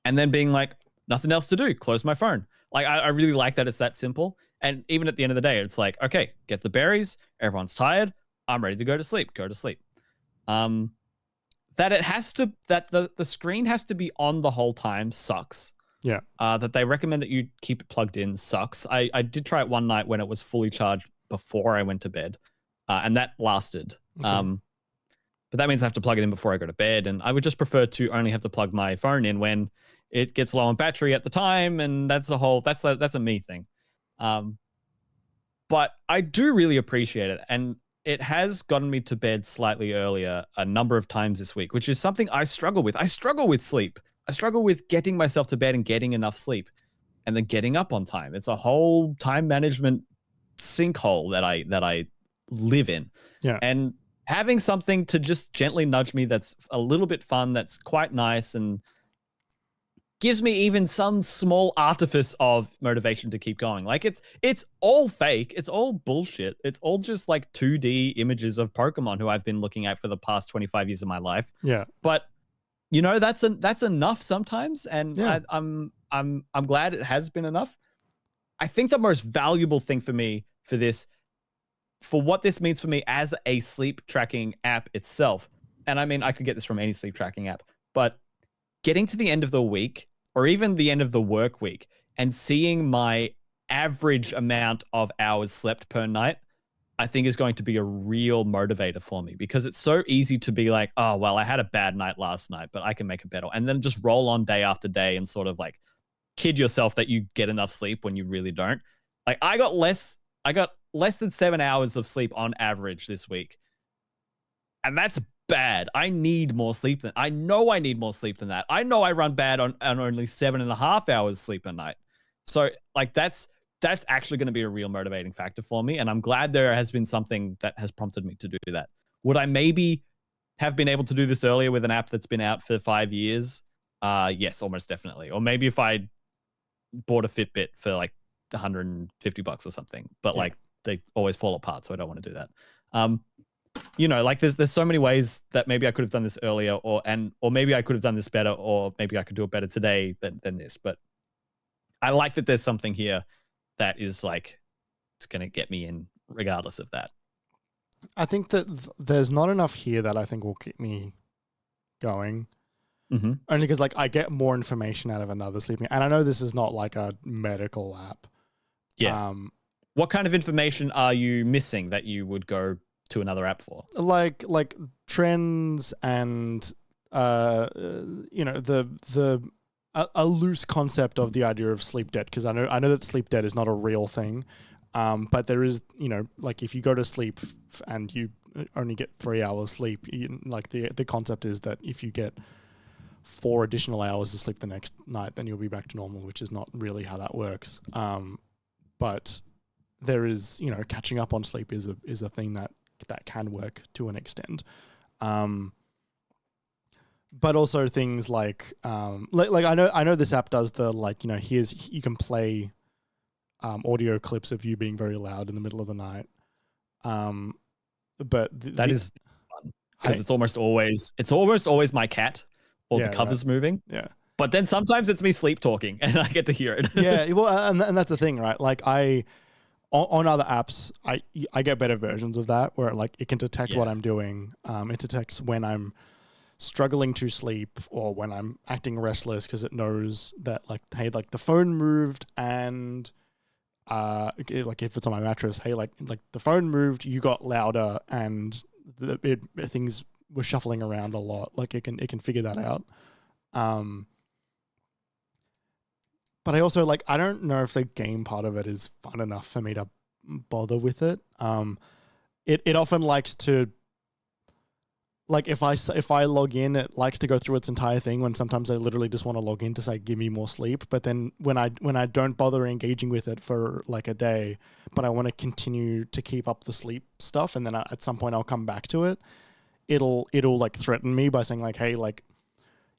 and then being like, nothing else to do, close my phone. Like, I really like that it's that simple. And even at the end of the day, it's like, okay, get the berries, everyone's tired, I'm ready to go to sleep. That it has to, that the screen has to be on the whole time sucks. Yeah. That they recommend that you keep it plugged in sucks. I did try it one night when it was fully charged before I went to bed, and that lasted. Okay. But that means I have to plug it in before I go to bed, and I would just prefer to only have to plug my phone in when it gets low on battery at the time, and that's a me thing. But I do really appreciate it, and it has gotten me to bed slightly earlier a number of times this week, which is something I struggle with. I struggle with sleep. I struggle with getting myself to bed and getting enough sleep and then getting up on time. It's a whole time management sinkhole that I live in. Yeah. And having something to just gently nudge me that's a little bit fun, that's quite nice, and gives me even some small artifice of motivation to keep going. Like, it's all fake. It's all bullshit. It's all just like 2D images of Pokemon who I've been looking at for the past 25 years of my life. Yeah. But you know, that's enough sometimes, and yeah. I'm glad it has been enough. I think the most valuable thing for me for what this means for me as a sleep tracking app itself, and I mean, I could get this from any sleep tracking app, but getting to the end of the week or even the end of the work week and seeing my average amount of hours slept per night, I think is going to be a real motivator for me, because it's so easy to be like, oh, well, I had a bad night last night, but I can make it better. And then just roll on day after day and sort of like kid yourself that you get enough sleep when you really don't. Like, I got less than 7 hours of sleep on average this week. And that's bad. I need more sleep I know I need more sleep than that. I know I run bad on only 7.5 hours sleep a night. So like that's actually going to be a real motivating factor for me. And I'm glad there has been something that has prompted me to do that. Would I maybe have been able to do this earlier with an app that's been out for 5 years? Yes, almost definitely. Or maybe if I bought a Fitbit for like $150 or something, but like they always fall apart. So I don't want to do that. You know, like there's so many ways that maybe I could have done this earlier, or maybe I could have done this better, or maybe I could do it better today than this. But I like that there's something here that is like going to get me in regardless of that. I think that there's not enough here that I think will keep me going. Mm-hmm. Only because like I get more information out of another sleeping, and I know this is not like a medical app. Yeah. What kind of information are you missing that you would go to another app for? Like trends and you know a loose concept of the idea of sleep debt, because I know that sleep debt is not a real thing, but there is, you know, like if you go to sleep and you only get 3 hours sleep, like the concept is that if you get 4 additional hours of sleep the next night, then you'll be back to normal, which is not really how that works. But there is, you know, catching up on sleep is a thing that can work to an extent. But also things like I know this app does the, like, you know, you can play audio clips of you being very loud in the middle of the night. But that is fun, because it's almost always my cat or the covers moving. Yeah. But then sometimes it's me sleep talking and I get to hear it. Yeah, well, and that's the thing, right? Like on other apps, I get better versions of that where like it can detect what I'm doing. It detects when I'm struggling to sleep or when I'm acting restless, because it knows that, like, hey, like the phone moved, and like if it's on my mattress, hey, like the phone moved, you got louder, and things were shuffling around a lot. Like it can figure that out. But I also, like, I don't know if the game part of it is fun enough for me to bother with it. It often likes to, like, if I log in, it likes to go through its entire thing, when sometimes I literally just want to log in to say, give me more sleep. But then when I don't bother engaging with it for like a day, but I want to continue to keep up the sleep stuff, and then at some point I'll come back to it, it'll like threaten me by saying like, hey, like,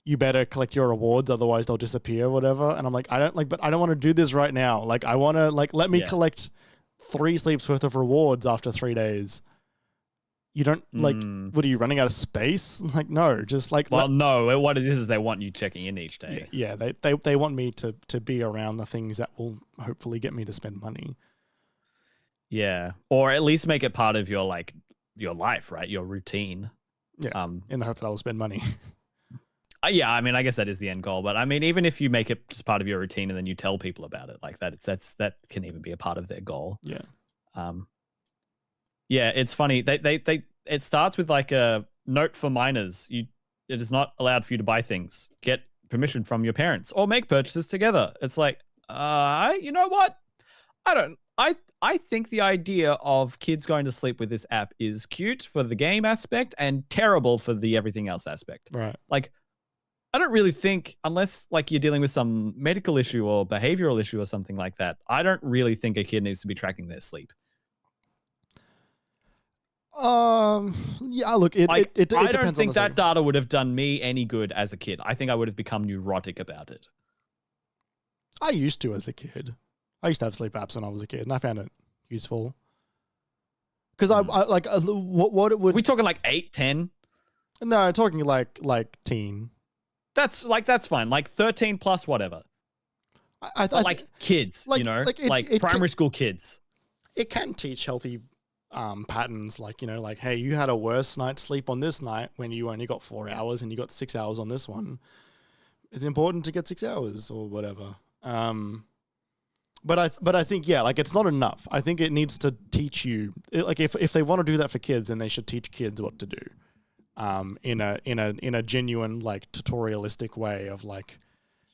you better collect your rewards, otherwise they'll disappear or whatever. And I'm like, but I don't want to do this right now. Like, I want to, like, let me collect 3 sleeps worth of rewards after 3 days. You don't, like, what are you, running out of space? Like, no, just like... Well, no, what it is they want you checking in each day. Yeah, they want me to be around the things that will hopefully get me to spend money. Yeah, or at least make it part of your, like, your life, right? Your routine. Yeah, in the hope that I will spend money. Yeah, I mean, I guess that is the end goal. But I mean, even if you make it just part of your routine and then you tell people about it, like that can even be a part of their goal. Yeah. Yeah, it's funny. It starts with like a note for minors. It is not allowed for you to buy things. Get permission from your parents or make purchases together. It's like, you know what? I think the idea of kids going to sleep with this app is cute for the game aspect and terrible for the everything else aspect. Right. Like, I don't really think, unless like you're dealing with some medical issue or behavioral issue or something like that, I don't really think a kid needs to be tracking their sleep. Yeah, look, it I depends. don't think that data would have done me any good as a kid. I think I would have become neurotic about it. I used to as a kid. I used to have sleep apps when I was a kid, and I found it useful. Because I like what it would. Are we talking like 8, 10? No, talking like teen. That's fine. Like 13 plus whatever. Like kids, like, you know, like primary school kids. It can teach healthy patterns, like, you know, like, hey, you had a worse night's sleep on this night when you only got 4 hours and you got 6 hours on this one. It's important to get 6 hours or whatever. But I think, yeah, like, it's not enough. I think it needs to teach you, like, if they want to do that for kids, then they should teach kids what to do. In a genuine, like, tutorialistic way of, like...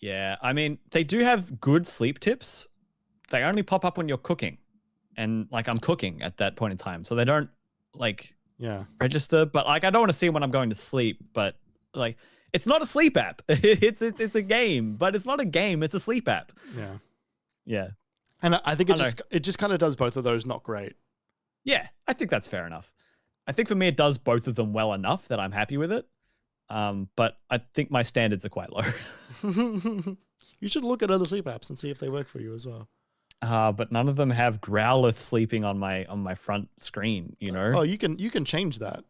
Yeah, I mean, they do have good sleep tips. They only pop up when you're cooking. And, like, I'm cooking at that point in time. So they don't, like, register. But, like, I don't want to see them when I'm going to sleep. But, like, it's not a sleep app. It's a game. But it's not a game. It's a sleep app. Yeah. Yeah. And I think it just kind of does both of those not great. Yeah, I think that's fair enough. I think for me, it does both of them well enough that I'm happy with it. But I think my standards are quite low. You should look at other sleep apps and see if they work for you as well. But none of them have Growlithe sleeping on my front screen, you know? Oh, you can change that.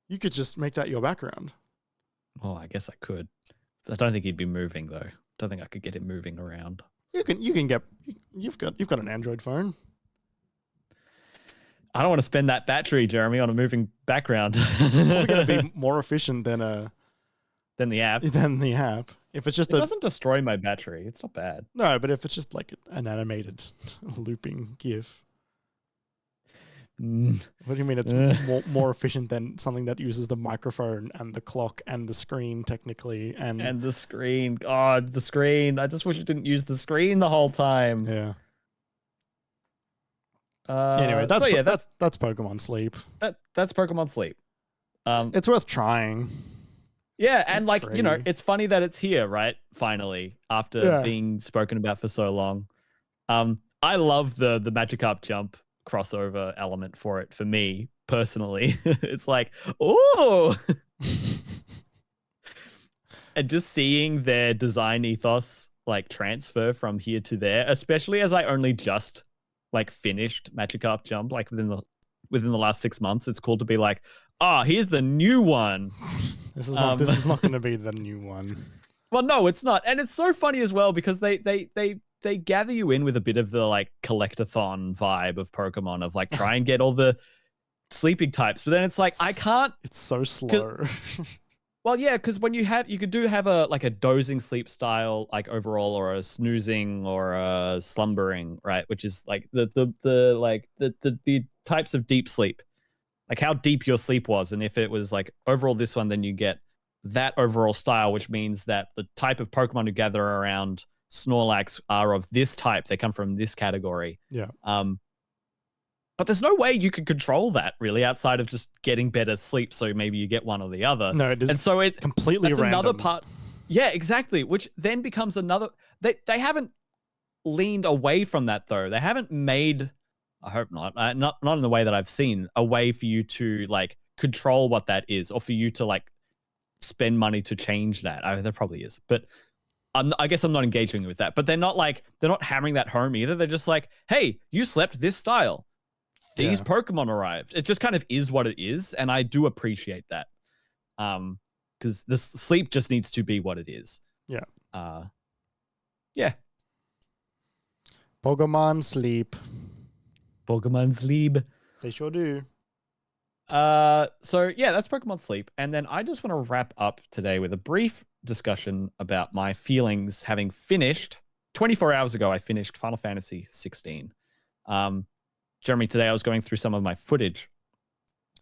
You could just make that your background. Oh, I guess I could. I don't think he'd be moving, though. I don't think I could get him moving around. you've got an Android phone. I don't want to spend that battery, Jeremy, on a moving background. It's probably going to be more efficient than the app. the app. If it's just it doesn't destroy my battery. It's not bad. No, but if it's just like an animated looping GIF. What do you mean it's more efficient than something that uses the microphone and the clock and the screen technically and the screen? God, the screen. I just wish it didn't use the screen the whole time. Yeah. Anyway, that's Pokemon Sleep. That's Pokemon Sleep. It's worth trying. Yeah, and like, you know, it's funny that it's here, right? Finally, after being spoken about for so long. I love the Magikarp jump crossover element for it for me personally. It's like, oh, and just seeing their design ethos like transfer from here to there, especially as I only just like finished Magikarp jump like within the last 6 months. It's cool to be like, here's the new one. This is not going to be the new one. Well, no, it's not, and it's so funny as well because they gather you in with a bit of the like collectathon vibe of Pokemon of like try and get all the sleeping types, but then it's like I can't. It's so slow. Well, yeah, because when you could have a dozing sleep style like overall, or a snoozing or a slumbering, right? Which is like the types of deep sleep, like how deep your sleep was, and if it was like overall this one, then you get that overall style, which means that the type of Pokemon who gather around Snorlax are of this type. They come from this category. Yeah. But there's no way you could control that really outside of just getting better sleep. So maybe you get one or the other. No, it is. And so it completely that's random. Another part. Yeah, exactly. Which then becomes another. They haven't leaned away from that though. They haven't made. I hope not. Not in the way that I've seen a way for you to like control what that is, or for you to like spend money to change that. There probably is, but. I guess I'm not engaging with that, but they're not hammering that home either. They're just like, hey, you slept this style. These Pokemon arrived. It just kind of is what it is. And I do appreciate that. Because the sleep just needs to be what it is. Yeah. Yeah. Pokemon Sleep. Pokemon Sleep. They sure do. So yeah, that's Pokemon Sleep. And then I just want to wrap up today with a brief discussion about my feelings having finished 24 hours ago. I finished Final Fantasy 16. Jeremy, today I was going through some of my footage,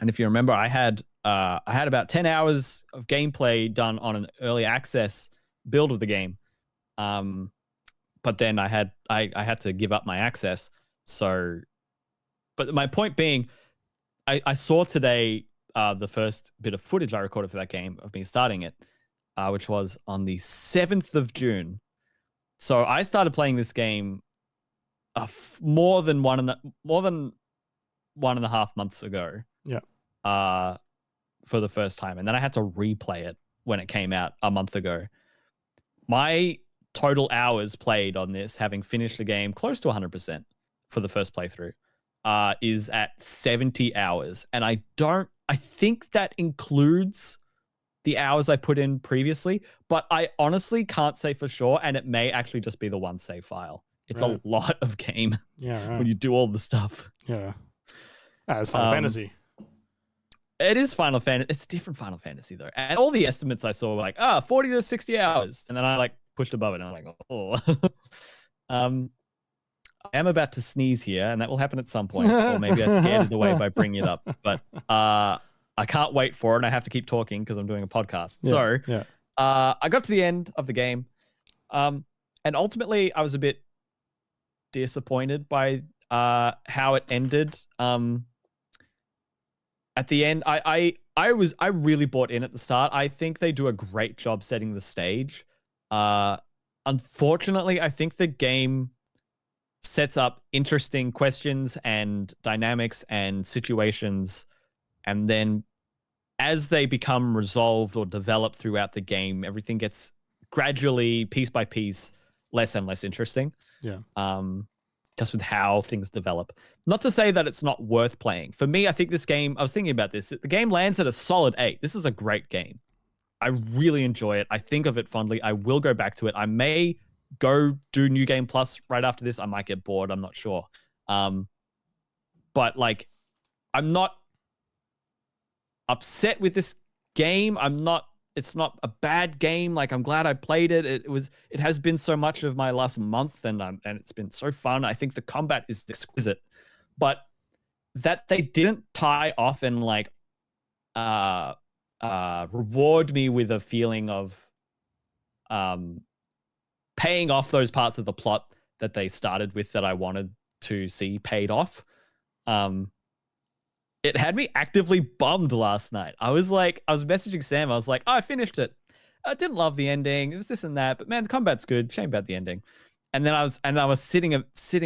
and if you remember, I had about 10 hours of gameplay done on an early access build of the game, but then I had to give up my access. So, but my point being, I saw today the first bit of footage I recorded for that game of me starting it, which was on the 7th of June. So I started playing this game more than 1.5 months ago. Yeah. For the first time, and then I had to replay it when it came out a month ago. My total hours played on this, having finished the game close to 100% for the first playthrough, is at 70 hours, and I think that includes the hours I put in previously, but I honestly can't say for sure, and it may actually just be the one save file. It's a lot of game when you do all the stuff. Yeah. It's Final Fantasy. It is Final Fantasy. It's different Final Fantasy, though. And all the estimates I saw were like, 40 to 60 hours. And then I like pushed above it, and I'm like, oh. I am about to sneeze here, and that will happen at some point. Or maybe I scared it away by bringing it up. But I can't wait for it, and I have to keep talking because I'm doing a podcast. I got to the end of the game, and ultimately I was a bit disappointed by how it ended. At the end, I really bought in at the start. I think they do a great job setting the stage. Unfortunately, I think the game sets up interesting questions and dynamics and situations, and then as they become resolved or developed throughout the game, everything gets gradually, piece by piece, less and less interesting. Yeah. Just with how things develop. Not to say that it's not worth playing. For me, I think this game, I was thinking about this, the game lands at a solid 8. This is a great game. I really enjoy it. I think of it fondly. I will go back to it. I may go do New Game Plus right after this. I might get bored. I'm not sure. But like, I'm not upset with this game. It's not a bad game. Like, I'm glad I played it. It has been so much of my last month, and it's been so fun. I think the combat is exquisite, but that they didn't tie off and like reward me with a feeling of paying off those parts of the plot that they started with that I wanted to see paid off. It had me actively bummed last night. I was messaging Sam. I was like, oh, I finished it. I didn't love the ending. It was this and that, but man, the combat's good. Shame about the ending. And then I was sitting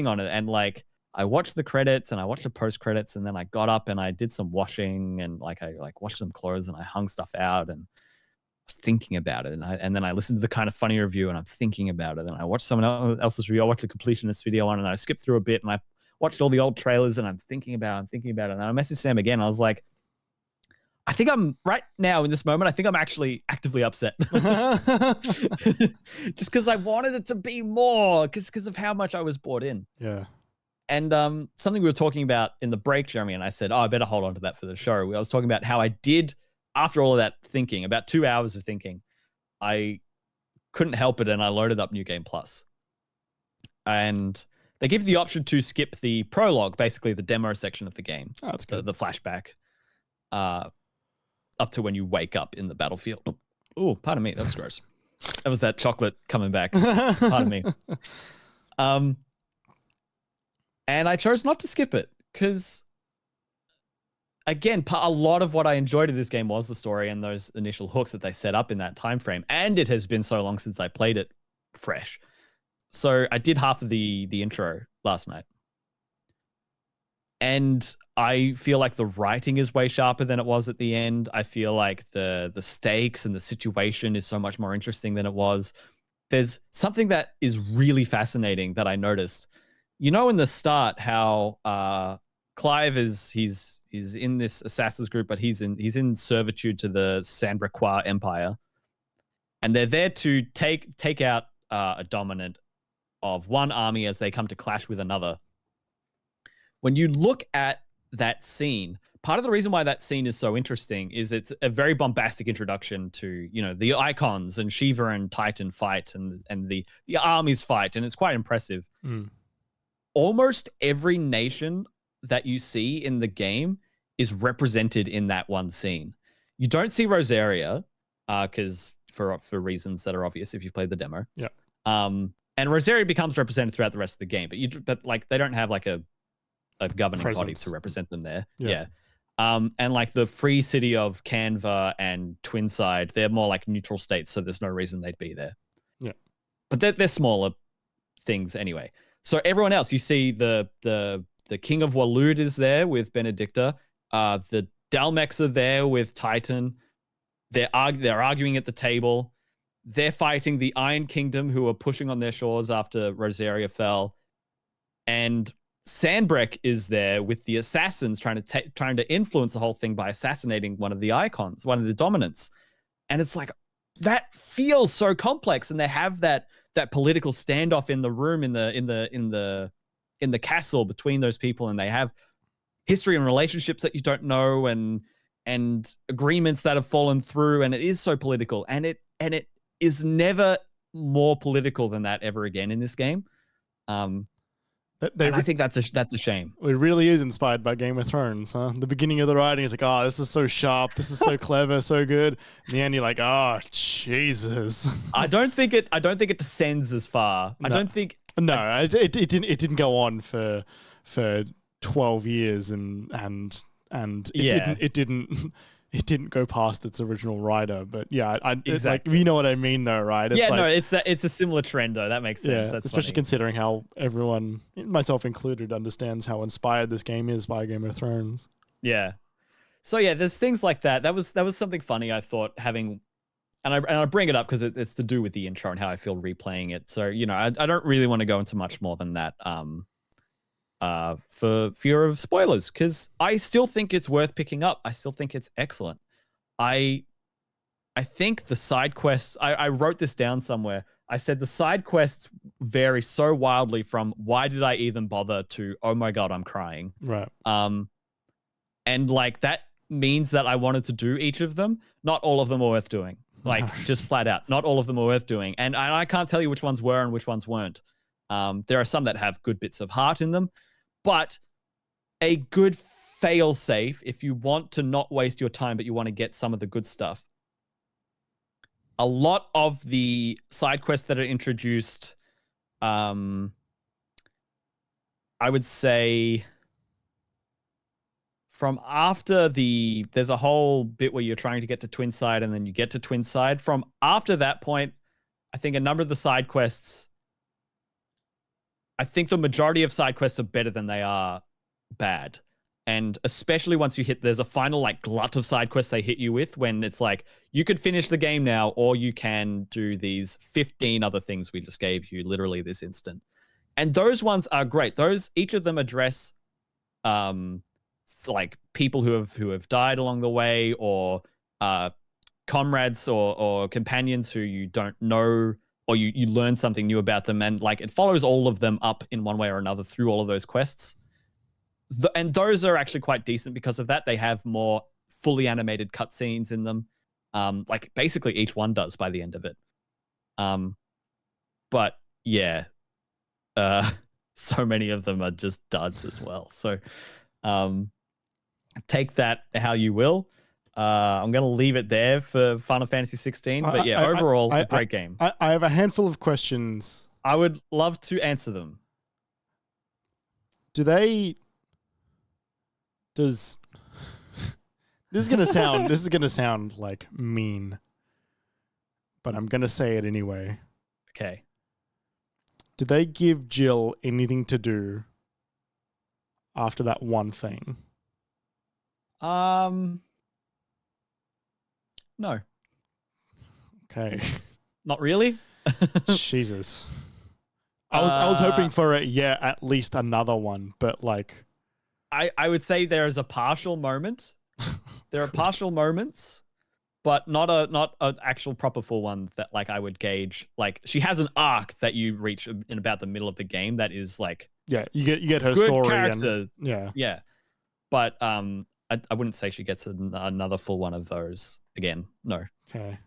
on it, and like I watched the credits and I watched the post credits, and then I got up and I did some washing, and like I washed some clothes and I hung stuff out and was thinking about it. And then I listened to the Kind of Funny review, and I'm thinking about it. And I watched someone else's review. I watched the completionist video on, and I skipped through a bit, and I watched all the old trailers, and I'm thinking about it. And I messaged Sam again. I was like, I think I'm right now in this moment. I think I'm actually actively upset just because I wanted it to be more because of how much I was bought in. Yeah. And something we were talking about in the break, Jeremy, and I said, oh, I better hold on to that for the show. I was talking about how I did, after all of that thinking, about 2 hours of thinking, I couldn't help it, and I loaded up New Game Plus. And they give you the option to skip the prologue, basically the demo section of the game. Oh, that's good. The flashback, up to when you wake up in the battlefield. Oh, pardon me, that was gross. That was that chocolate coming back. Pardon me. And I chose not to skip it because, again, a lot of what I enjoyed of this game was the story and those initial hooks that they set up in that time frame. And it has been so long since I played it fresh. So I did half of the intro last night. And I feel like the writing is way sharper than it was at the end. I feel like the stakes and the situation is so much more interesting than it was. There's something that is really fascinating that I noticed. You know, in the start, how Clive he's in this assassins group, but he's in servitude to the Sandbrequois Empire, and they're there to take out a dominant of one army as they come to clash with another. When you look at that scene, part of the reason why that scene is so interesting is it's a very bombastic introduction to, you know, the icons and Shiva and Titan fight and the armies fight, and it's quite impressive. Almost every nation that you see in the game is represented in that one scene. You don't see Rosaria, because for reasons that are obvious if you've played the demo. Yeah. And Rosaria becomes represented throughout the rest of the game, but like they don't have like a governing body to represent them there. Yeah. And like the free city of Canva and Twinside, they're more like neutral states, so there's no reason they'd be there. Yeah. But they're smaller things anyway. So everyone else, you see the King of Waloed is there with Benedicta. The Dalmex are there with Titan. They're arguing at the table. They're fighting the Iron Kingdom, who are pushing on their shores after Rosaria fell. And Sandbrek is there with the assassins trying to influence the whole thing by assassinating one of the icons, one of the dominants. And it's like, that feels so complex, and they have that political standoff in the room in the castle between those people, and they have history and relationships that you don't know, and agreements that have fallen through, and it is so political, and it is never more political than that ever again in this game. And I think that's a shame. It really is inspired by Game of Thrones, huh? The beginning of the writing is like, oh, this is so sharp, this is so clever, so good. In the end, you're like, oh, Jesus. I don't think it descends as far. No. I don't think. No, it didn't go on for 12 years, and it didn't go past its original writer. But yeah, exactly. Like, you know what I mean, though, right? It's a similar trend, though. That makes sense. Yeah, that's especially funny. considering how everyone, myself included, understands how inspired this game is by Game of Thrones. Yeah. So yeah, there's things like that. That was something funny I thought having, and I bring it up because it's to do with the intro and how I feel replaying it. So you know, I don't really want to go into much more than that. For fear of spoilers, because I still think it's worth picking up. I still think it's excellent. I think the side quests, I wrote this down somewhere. I said the side quests vary so wildly from why did I even bother to, oh my God, I'm crying. Right. And like that means that I wanted to do each of them. Not all of them are worth doing. Like just flat out, not all of them are worth doing. And I can't tell you which ones were and which ones weren't. There are some that have good bits of heart in them, but a good fail safe, if you want to not waste your time, but you want to get some of the good stuff. A lot of the side quests that are introduced, I would say from after there's a whole bit where you're trying to get to Twinside and then you get to Twinside. From after that point, I think a number of the side quests, I think the majority of side quests are better than they are bad. And especially once you there's a final like glut of side quests they hit you with when it's like, you could finish the game now, or you can do these 15 other things we just gave you literally this instant. And those ones are great. Each of them address like people who have died along the way, or comrades or companions who you don't know, or you learn something new about them. And like it follows all of them up in one way or another through all of those quests. And those are actually quite decent because of that. They have more fully animated cutscenes in them. Like basically each one does by the end of it. But yeah, so many of them are just duds as well. So take that how you will. I'm going to leave it there for Final Fantasy 16. But yeah, overall, a great game. I have a handful of questions. I would love to answer them. This is gonna sound like mean, but I'm gonna say it anyway. Okay. Do they give Jill anything to do after that one thing? No. Okay. Not really. Jesus. I was hoping for at least another one, but like I would say there is a partial moment. There are partial moments, but not an actual proper full one that like I would gauge. Like she has an arc that you reach in about the middle of the game that is like you get her good story character. And yeah. But I wouldn't say she gets another full one of those again. No. Okay.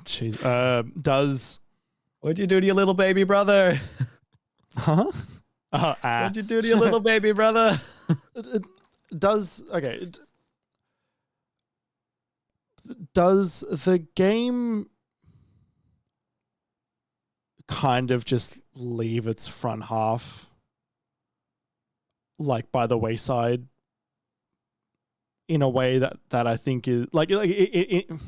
Jeez. Does what'd you do to your little baby brother? Huh? What'd you do to your little baby brother? Does the game kind of just leave its front half like by the wayside in a way that I think is like the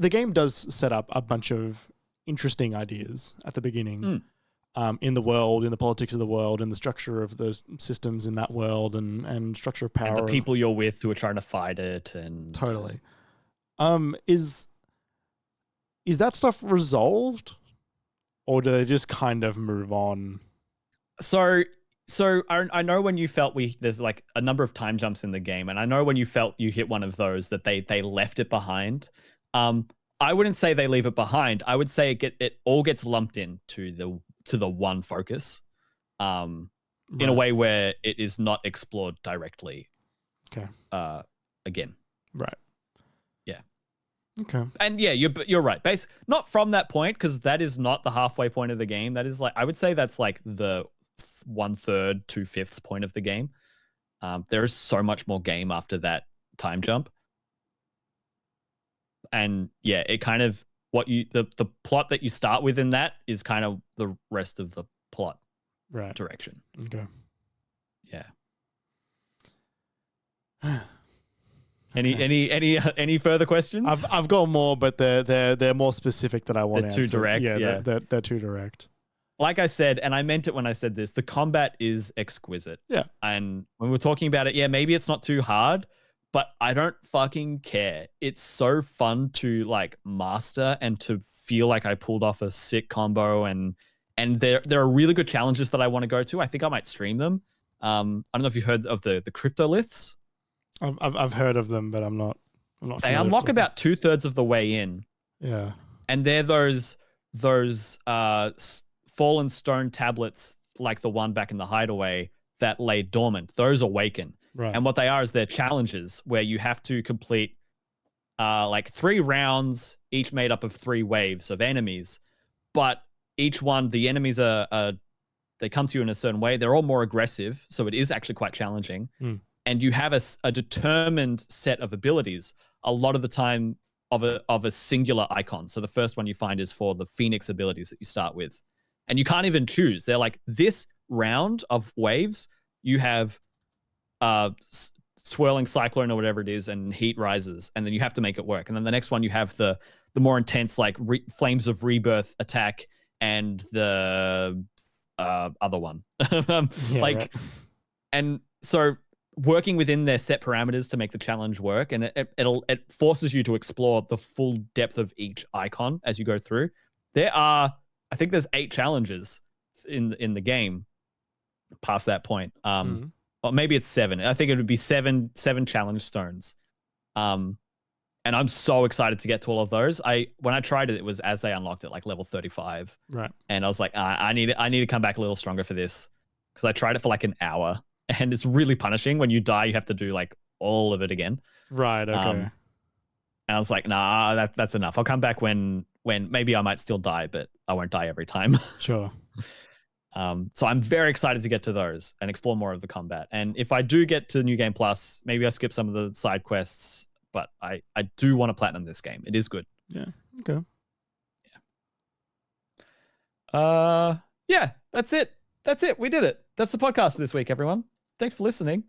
game does set up a bunch of interesting ideas at the beginning. In the world, in the politics of the world, in the structure of the systems in that world, and structure of power, and the people you're with who are trying to fight it, and totally. Is that stuff resolved, or do they just kind of move on? So I know when you felt there's like a number of time jumps in the game, and I know when you felt you hit one of those that they left it behind. I wouldn't say they leave it behind. I would say it all gets lumped in to the one focus, in a way where it is not explored directly. Okay. Again. Right. Yeah. Okay. And yeah, you're right. Not from that point, because that is not the halfway point of the game. That is like, I would say that's like the 1/3, 2/5 point of the game. There is so much more game after that time jump. And yeah, it kind of the plot that you start with in that is kind of the rest of the plot direction. Okay. Yeah. Any further questions? I've got more, but they're more specific than I want to answer. Too direct. Yeah. They're too direct. Like I said, and I meant it when I said this, the combat is exquisite. Yeah. And when we're talking about it, yeah, maybe it's not too hard, but I don't fucking care. It's so fun to like master and to feel like I pulled off a sick combo, and there are really good challenges that I want to go to. I think I might stream them. I don't know if you've heard of the cryptoliths. I've heard of them, but I'm not. I'm not They familiar with unlock it. about 2/3 of the way in, Yeah. and they're those fallen stone tablets, like the one back in the hideaway that lay dormant. Those awaken, Right. and what they are is they're challenges where you have to complete like 3 rounds, each made up of 3 waves of enemies. But each one, the enemies they come to you in a certain way. They're all more aggressive, so it is actually quite challenging. And you have a determined set of abilities. A lot of the time, of a singular icon. So the first one you find is for the Phoenix abilities that you start with, and you can't even choose. They're like, this round of waves, you have swirling cyclone or whatever it is, and heat rises, and then you have to make it work. And then the next one, you have the more intense, like flames of rebirth attack, and the other one. Right. And so working within their set parameters to make the challenge work, and it forces you to explore the full depth of each icon as you go through. I think there's 8 challenges in the game past that point. Or maybe it's 7. I think it would be seven challenge stones. And I'm so excited to get to all of those. When I tried it, it was as they unlocked it, like level 35. Right. And I was like, I need to come back a little stronger for this, because I tried it for like an hour, and it's really punishing. When you die, you have to do like all of it again. Right. Okay. And I was like, nah, that's enough. I'll come back when maybe I might still die, but I won't die every time. Sure. So I'm very excited to get to those and explore more of the combat. And if I do get to New Game Plus, maybe I skip some of the side quests, but I do want to platinum this game. It is good. Yeah. Okay. Yeah, that's it. We did it. That's the podcast for this week, everyone. Thanks for listening.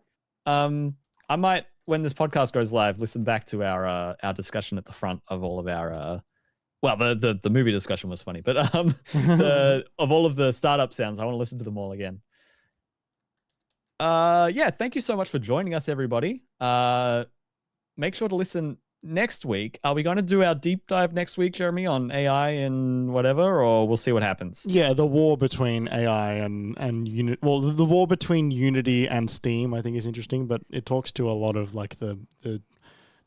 I might, when this podcast goes live, listen back to our discussion at the front of all of our well, the movie discussion was funny, but of all of the startup sounds, I want to listen to them all again. Yeah, thank you so much for joining us, everybody. Make sure to listen next week. Are we going to do our deep dive next week, Jeremy, on AI and whatever, or we'll see what happens? Yeah, the war between AI and Unity. Well, the war between Unity and Steam, I think, is interesting, but it talks to a lot of like the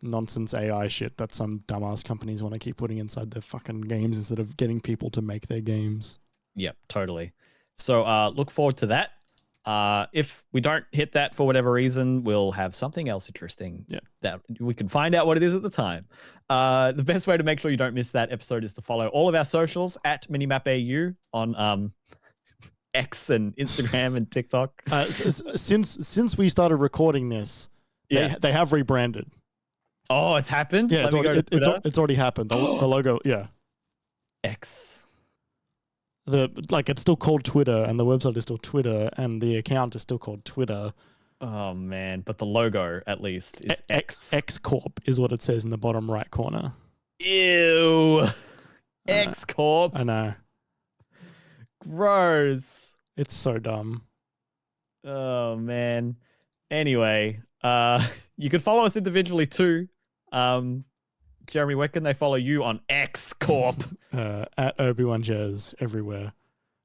nonsense AI shit that some dumbass companies want to keep putting inside their fucking games instead of getting people to make their games. Yep, totally. So look forward to that. If we don't hit that for whatever reason, we'll have something else interesting that we can find out what it is at the time. The best way to make sure you don't miss that episode is to follow all of our socials at MiniMapAOOOOOW on X and Instagram and TikTok. Since we started recording this, they have rebranded. Oh, it's happened? Yeah, it's already happened. The logo, yeah. X. It's still called Twitter, and the website is still Twitter, and the account is still called Twitter. Oh man, but the logo at least is X. X Corp is what it says in the bottom right corner. Ew. X Corp. I know. Gross. It's so dumb. Oh man. Anyway, you can follow us individually too. Jeremy, where can they follow you on X Corp? At Obi-Wan Jez everywhere.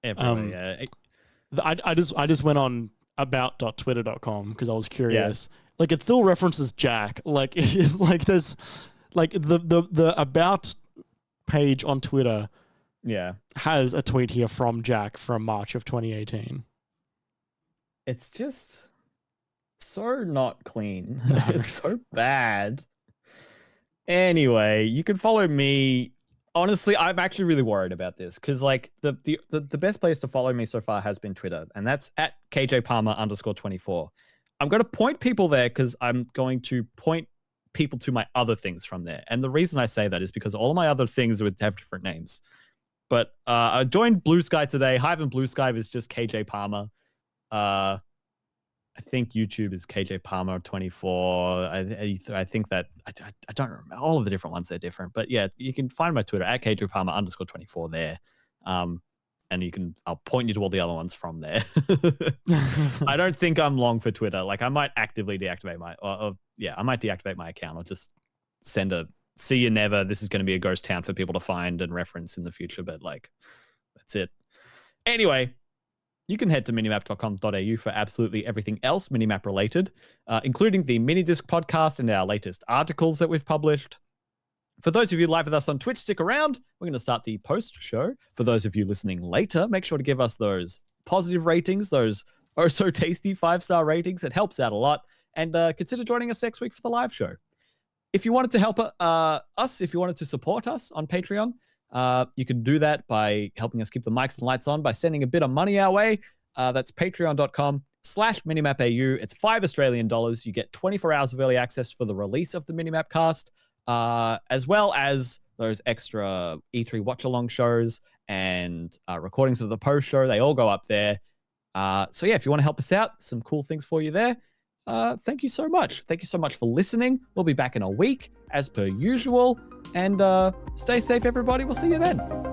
Everywhere, yeah. I just went on about.twitter.com because I was curious. Yeah. Like it still references Jack. Like it's like there's like the about page on Twitter. Yeah. Has a tweet here from Jack from March of 2018. It's just so not clean. No. It's so bad. Anyway, you can follow me. Honestly, I'm actually really worried about this because like the best place to follow me so far has been Twitter, and that's at KJPalmer_24. I'm going to point people there because I'm going to point people to my other things from there. And the reason I say that is because all of my other things would have different names. But I joined Blue Sky today. Hive and Blue Sky is just KJ Palmer. I think YouTube is KJ Palmer 24. I think that I don't remember all of the different ones. They're different, but yeah, you can find my Twitter at KJ Palmer _24 there. And I'll point you to all the other ones from there. I don't think I'm long for Twitter. Like I might actively deactivate I might deactivate my account or just send a see you never. This is going to be a ghost town for people to find and reference in the future. But like, that's it. Anyway, you can head to minimap.com.au for absolutely everything else Minimap related, including the Mini Disc podcast and our latest articles that we've published. For those of you live with us on Twitch, stick around. We're going to start the post show. For those of you listening later, make sure to give us those positive ratings, those oh so tasty 5-star ratings. It helps out a lot. And consider joining us next week for the live show. If you wanted to help us, if you wanted to support us on Patreon, you can do that by helping us keep the mics and lights on by sending a bit of money our way. That's patreon.com/MiniMapAU. It's $5 Australian. You get 24 hours of early access for the release of the Minimap cast, as well as those extra E3 watch-along shows and recordings of the post show. They all go up there. So yeah, if you want to help us out, some cool things for you there. Thank you so much. Thank you so much for listening. We'll be back in a week as per usual. And stay safe, everybody. We'll see you then.